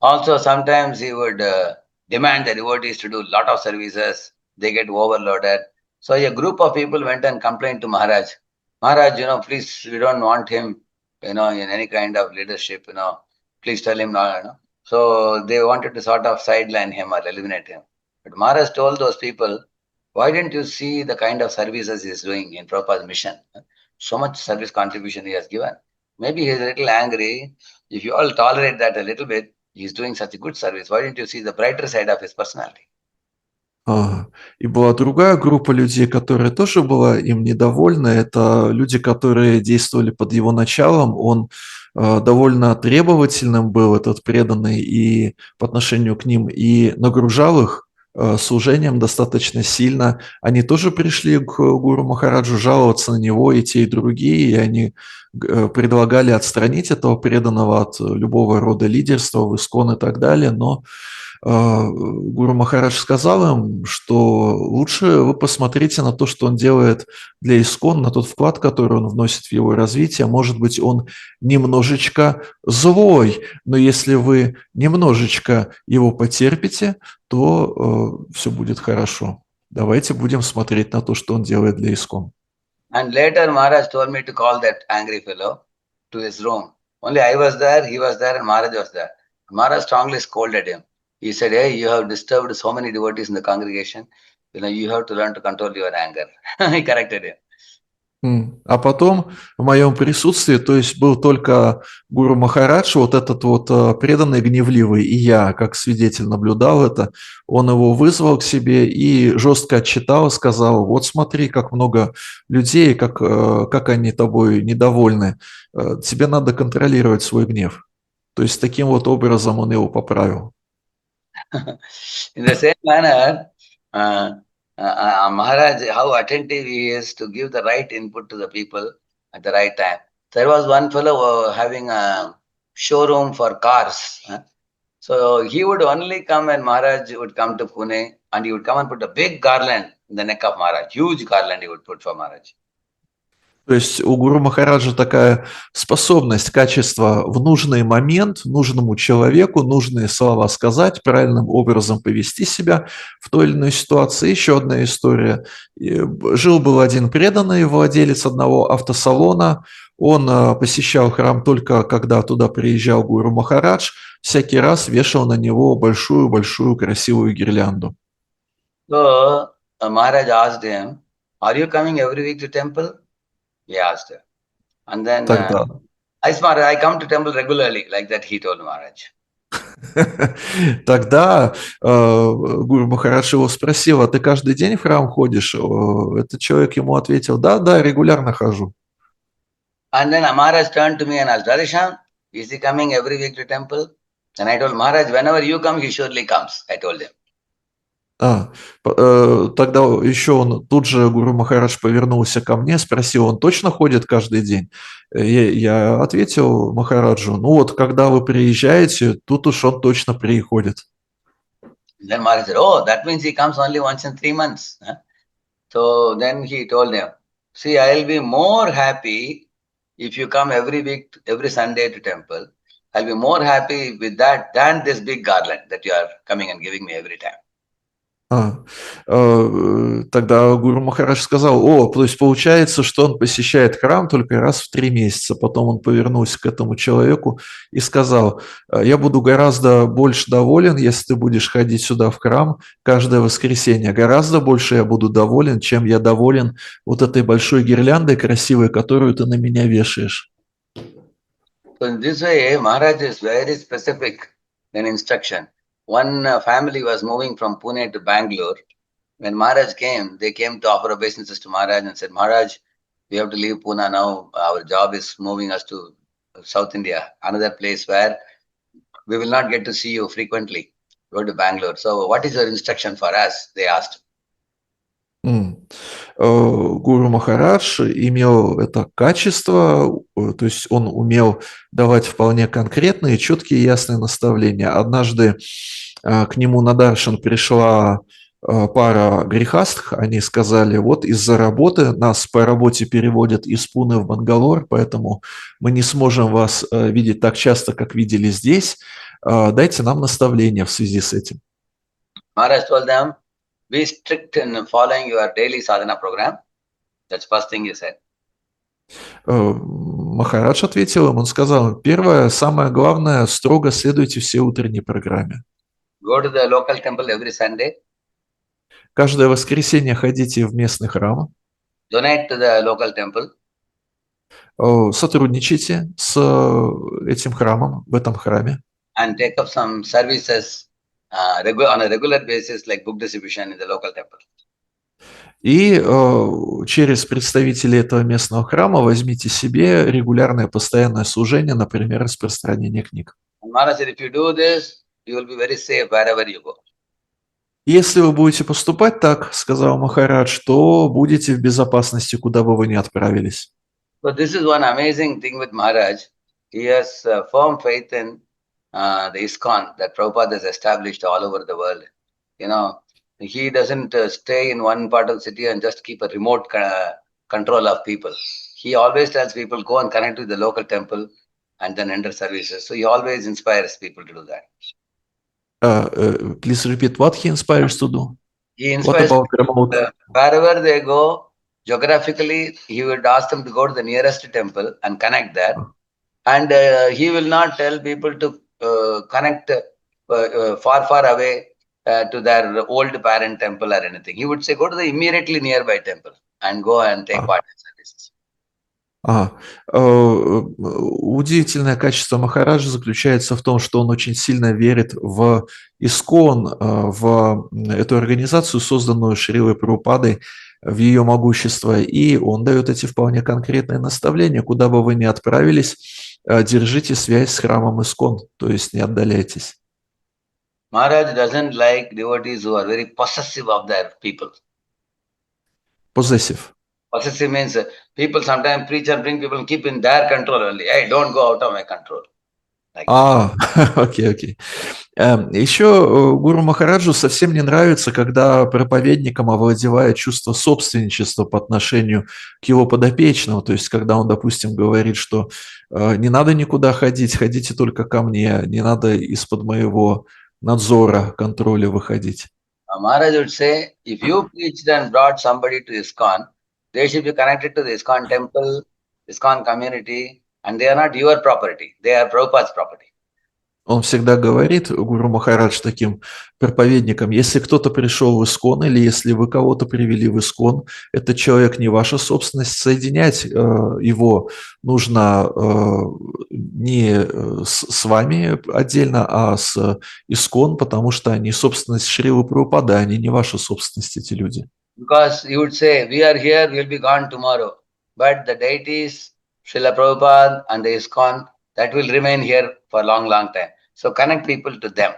Also, sometimes he would demand the devotees to do a lot of services. They get overloaded. So a group of people went and complained to Maharaj. Maharaj, please, we don't want him, in any kind of leadership, please tell him now. So they wanted to sort of sideline him or eliminate him. But Maharaj told those people, why didn't you see the kind of services he is doing in Prabhupada's mission? So much service contribution he has given. Maybe he is a little angry. If you all tolerate that a little bit, he's doing such a good service. Why didn't you see the brighter side of his personality? И была другая группа людей, которая тоже была им недовольна. Это люди, которые действовали под его началом. Он довольно требовательным был, этот преданный, и по отношению к ним, и нагружал их служением достаточно сильно. Они тоже пришли к гуру Махараджу жаловаться на него, и те, и другие, и они предлагали отстранить этого преданного от любого рода лидерства в ИСККОН и так далее, но гуру Махарадж сказал им, что лучше вы посмотрите на то, что он делает для ИСККОН, на тот вклад, который он вносит в его развитие. Может быть, он немножечко злой, но если вы немножечко его потерпите, то все будет хорошо. Давайте будем смотреть на то, что он делает для ИСККОН. And later Maharaj told me to call that angry fellow to his room. Only I was there, he was there, and Maharaj was there. Maharaj strongly scolded him. He said, hey, you have disturbed so many devotees in the congregation. You have to learn to control your anger. He corrected him. А потом в моем присутствии, то есть был только гуру Махарадж, вот этот вот преданный гневливый, и я, как свидетель, наблюдал это, он его вызвал к себе и жестко отчитал, сказал, вот смотри, как много людей, как они тобой недовольны, тебе надо контролировать свой гнев. То есть таким вот образом он его поправил. In the same manner, Maharaj, how attentive he is to give the right input to the people at the right time. There was one fellow having a showroom for cars. So he would only come when Maharaj would come to Pune, and he would come and put a big garland in the neck of Maharaj. Huge garland he would put for Maharaj. То есть у гуру Махараджа такая способность, качество в нужный момент, нужному человеку, нужные слова сказать, правильным образом повести себя в той или иной ситуации. Еще одна история. Жил-был один преданный владелец одного автосалона. Он посещал храм только когда туда приезжал гуру Махарадж. Всякий раз вешал на него большую-большую красивую гирлянду. So Maharaj asked him, are you coming every week to temple? He asked her. And then, Тогда I come to temple regularly, like that he told Maharaj. Тогда гуру Махарадж его спросил, а ты каждый день в храм ходишь? Этот человек ему ответил, да, регулярно хожу. And then Maharaj turned to me and asked, Radhesham, is he coming every week to temple? And I told Maharaj, whenever you come, he surely comes, I told him. Тогда еще он, тут же гуру Махарадж повернулся ко мне, спросил, он точно ходит каждый день? Я ответил Махараджу, ну вот, когда вы приезжаете, тут уж он точно приходит. Then Maharaj said, oh, that means he comes only once in 3 months. So then he told him, see, I'll be more happy if you come every week, every Sunday to temple. I'll be more happy with that than this big garland that you are coming and giving me every time. Тогда Гуру Махарадж сказал: о, то есть получается, что он посещает храм только раз в 3 месяца. Потом он повернулся к этому человеку и сказал: я буду гораздо больше доволен, если ты будешь ходить сюда в храм каждое воскресенье. Гораздо больше я буду доволен, чем я доволен вот этой большой гирляндой красивой, которую ты на меня вешаешь. So in this way, Maharaj is very specific in instruction. One family was moving from Pune to Bangalore. When Maharaj came, they came to offer obeisances to Maharaj and said, Maharaj, we have to leave Pune now. Our job is moving us to South India, another place where we will not get to see you frequently. Go to Bangalore. So what is your instruction for us? They asked. Гуру Махарадж имел это качество, то есть он умел давать вполне конкретные, четкие, ясные наставления. Однажды к нему на даршан пришла пара грехастх, они сказали: вот из-за работы нас по работе переводят из Пуны в Бангалор, поэтому мы не сможем вас видеть так часто, как видели здесь, дайте нам наставления в связи с этим. Maharaj told them, be strict in following your daily sadhana program. That's first thing he said. Махарадж ответил им, он сказал: первое, самое главное, строго следуйте всей утренней программе. Go to the local temple every Sunday. Каждое воскресенье ходите в местный храм. Donate to the local temple. Сотрудничайте с этим храмом, в этом храме. And take up some services on a regular basis, like book distribution in the local temple. И через представителей этого местного храма возьмите себе регулярное постоянное служение, например, распространение книг. And Maharaj said, if you do this, you will be very safe wherever you go. Если вы будете поступать так, сказал Махарадж, то будете в безопасности, куда бы вы ни отправились. So this is one amazing thing with Maharaj. He has firm faith in the ISKCON that Prabhupada has established all over the world. You know, he doesn't stay in one part of the city and just keep a remote control of people. He always tells people, go and connect with the local temple and then enter services. So he always inspires people to do that. Please repeat what he inspires to do. He What inspires about people, remote? wherever they go, geographically, he would ask them to go to the nearest temple and connect there. And he will not tell people to connect far, far away to their old parent temple or anything. He would say, go to the immediately nearby temple and go and take part in services. Удивительное качество Махараджа заключается в том, что он очень сильно верит в ИСККОН, в эту организацию, созданную Шрилой Прабхупадой, в ее могущество, и он дает эти вполне конкретные наставления: куда бы вы ни отправились, держите связь с храмом ИСККОН, то есть не отдаляйтесь. Maharaj doesn't like devotees who are very possessive of their people. Possessive. Possessive means people sometimes preach and bring people and keep in their control only. Hey, don't go out of my control. Like Окей. Еще Гуру Махараджу совсем не нравится, когда проповедником овладевает чувство собственничества по отношению к его подопечному. То есть, когда он, допустим, говорит, что не надо никуда ходить, ходите только ко мне, не надо из-под моего надзора, контроля выходить. Maharaj would say, if you preached and brought somebody to ISKCON, they should be connected to the ISKCON temple, ISKCON community, and they are not your property. They are Prabhupada's property. Он всегда говорит, Гуру Махарадж, таким проповедникам: если кто-то пришел в ИСККОН или если вы кого-то привели в ИСККОН, этот человек не ваша собственность, соединять его нужно не с вами отдельно, а с ИСККОН, потому что они собственность Шрилы Прабхупады, они не ваша собственность, эти люди. Because you would say, we are here, we will be gone tomorrow. But the deities, Srila Prabhupada and the ISKCON, that will remain here for a long, long time. So connect people to them.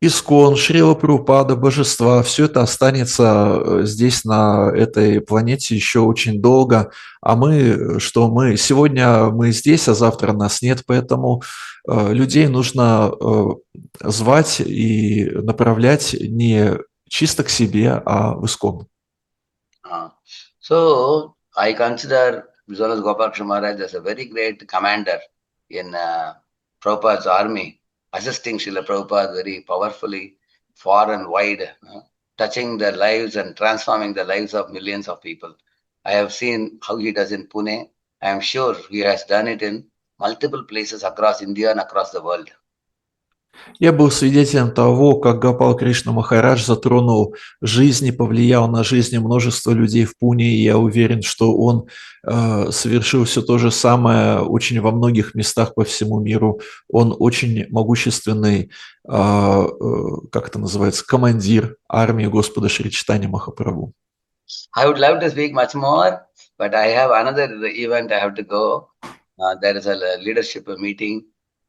ИСККОН, Шрила Прабхупада, божества, все это останется здесь, на этой планете, еще очень долго. А мы, что мы сегодня мы здесь, а завтра нас нет, поэтому людей нужно звать и направлять не чисто к себе, а в ИСККОН. So I consider Vishwanath Gopal Maharaj as a very great commander in Prabhupada's army, assisting Srila Prabhupada very powerfully, far and wide. touching their lives and transforming the lives of millions of people. I have seen how he does in Pune. I am sure he has done it in multiple places across India and across the world. Я был свидетелем того, как Гопал Кришна Махарадж затронул жизнь и повлиял на жизни множества людей в Пуне, и я уверен, что он совершил все то же самое очень во многих местах по всему миру. Он очень могущественный, как это называется, командир армии Господа Шри Чайтанья Махапрабху. I would love to speak much more, but I have another event I have to go. There is a leadership meeting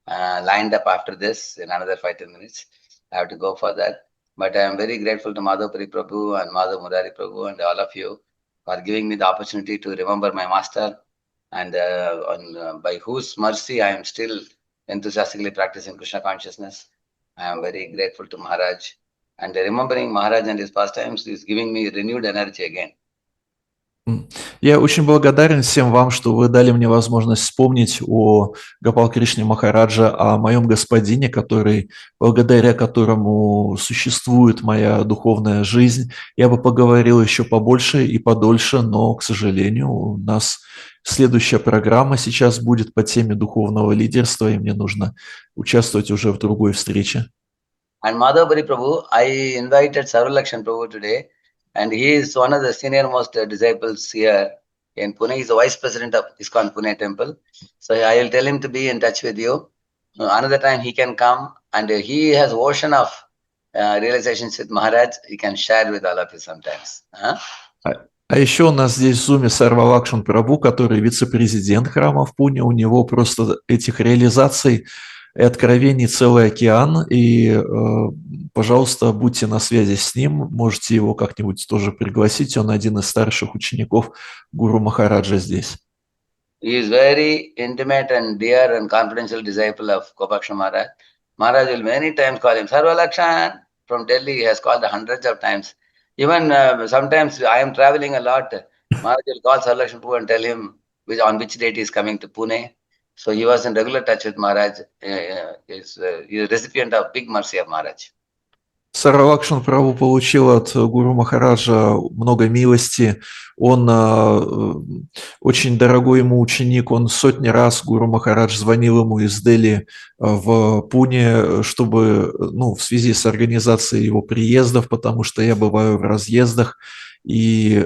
lined up after this in another 5-10 minutes. I have to go for that. But I am very grateful to Madhava-Murari Prabhu and Madhava-Murari Prabhu and all of you for giving me the opportunity to remember my master, and by whose mercy I am still enthusiastically practicing Krishna consciousness. I am very grateful to Maharaj. And remembering Maharaj and his pastimes is giving me renewed energy again. Я очень благодарен всем вам, что вы дали мне возможность вспомнить о Гопал Кришне Махараджа, о моем господине, благодаря которому существует моя духовная жизнь. Я бы поговорил еще побольше и подольше, но, к сожалению, у нас следующая программа сейчас будет по теме духовного лидерства, и мне нужно участвовать уже в другой встрече. And Madhava-Murari Prabhu, I invited Sarvalakshan Prabhu today, and he is one of the senior most disciples here in Pune. He is the vice president of ISKCON Pune temple. So I will tell him to be in touch with you. Another time he can come, and he has ocean of realizations with Maharaj. He can share with all of you sometimes. А еще у нас здесь в зуме Сарвалакшан Прабху, который вице-президент храма в Пуне. У него просто этих реализаций и откровений целый океан, и, пожалуйста, будьте на связи с ним, можете его как-нибудь тоже пригласить, он один из старших учеников Гуру Махараджа здесь. He is very intimate and dear and confidential disciple of Gopal Maharaj. Maharaj will many times call him Sarvalakshan. From Delhi, he has called hundreds of times. Even sometimes I am traveling a lot. Maharaj will call Sarvalakshan Prabhu and tell him on which date he is coming to Pune. So he was in regular touch with Maharaj. He is a recipient of big mercy of Maharaj. Сарвалакшан Прабху получил от Гуру Махараджа много милости. Он очень дорогой ему ученик. Он сотни раз, Гуру Махарадж, звонил ему из Дели в Пуне, чтобы, в связи с организацией его приездов, потому что я бываю в разъездах. И,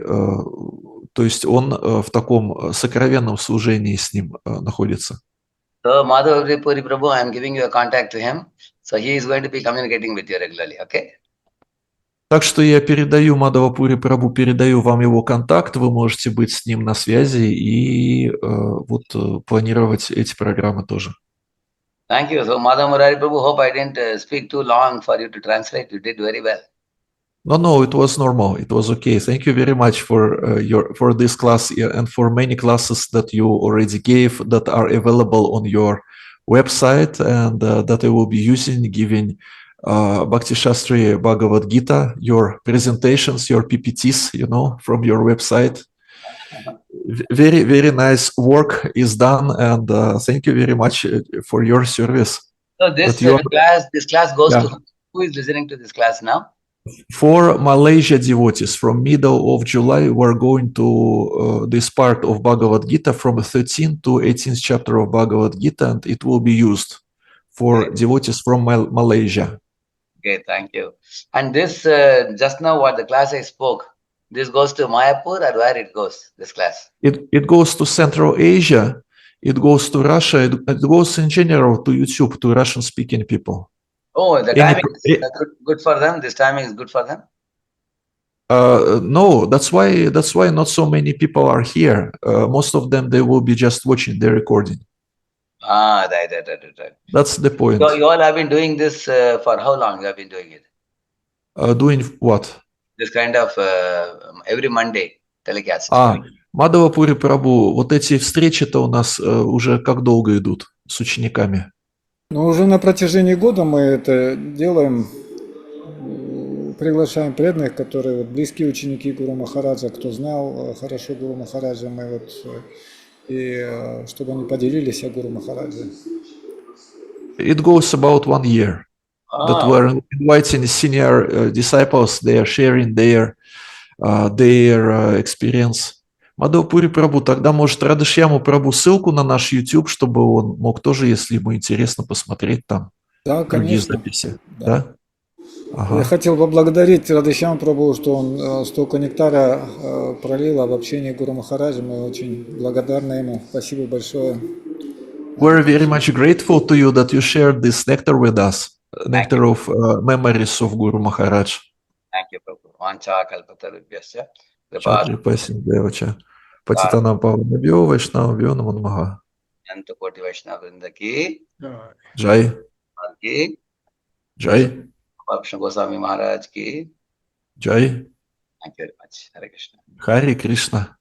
то есть он в таком сокровенном служении с ним находится. So Madhava-Murari Prabhu, I am giving you a contact to him. So he is going to be communicating with you regularly, okay? Так что я передаю Мадхава-Пури Прабху, передаю вам его контакт, вы можете быть с ним на связи и планировать эти программы тоже. Thank you. So Madhava-Murari Prabhu, hope I didn't speak too long for you to translate. You did very well. No, it was normal. It was okay. Thank you very much for this class and for many classes that you already gave that are available on your website and that I will be using, giving Bhakti Shastri Bhagavad Gita, your presentations, your PPTs, from your website. Very, very nice work is done, and thank you very much for your service. So this class goes to who is listening to this class now? For Malaysia devotees, from middle of July, we're going to this part of Bhagavad Gita from 13th to 18th chapter of Bhagavad Gita, and it will be used for devotees from Malaysia. Okay, thank you. And this, just now what the class I spoke, this goes to Mayapur or where it goes, this class? It goes to Central Asia, it goes to Russia, it goes in general to YouTube, to Russian-speaking people. Oh, the timing is good for them? This timing is good for them? No, that's why not so many people are here. Most of them, they will be just watching the recording. Right. That's the point. So you all have been doing this for how long you have been doing it? Doing what? This kind of every Monday telecast. Мадхава-Пури Прабху, вот эти встречи-то у нас уже как долго идут с учениками? Ну, уже на протяжении года мы это делаем, приглашаем преданных, которые близкие ученики Гуру Махараджа, кто знал хорошо Гуру Махараджа, мы и чтобы они поделились о Гуру Махараджа. It goes about 1 year. that were inviting senior disciples. They are sharing their experience. Мадхава-Пури Прабху, тогда может Радхешьяму Прабху ссылку на наш YouTube, чтобы он мог тоже, если ему интересно, посмотреть там Да, другие конечно. записи. Да. Да? Я Ага. хотел поблагодарить Радхешьям Прабху, что он столько нектара пролил об общении Гуру Махараджа. Мы очень благодарны ему. Спасибо большое. We're very much grateful to you that you shared this nectar with us, nectar of memories of Guru Maharaj. Thank you, Prabhu. Vancha kalpatarubhyasya. Чакри Пасин Девача. Патитанам Паванабхио Вайшнава Бхио Намо Намага. Ananta Koti Vaishnava Vrinda ki, Джай. ki, Джай. Krishna Goswami Maharaj ki. Джай. Thank you very much. Hare Krishna. Хари Кришна.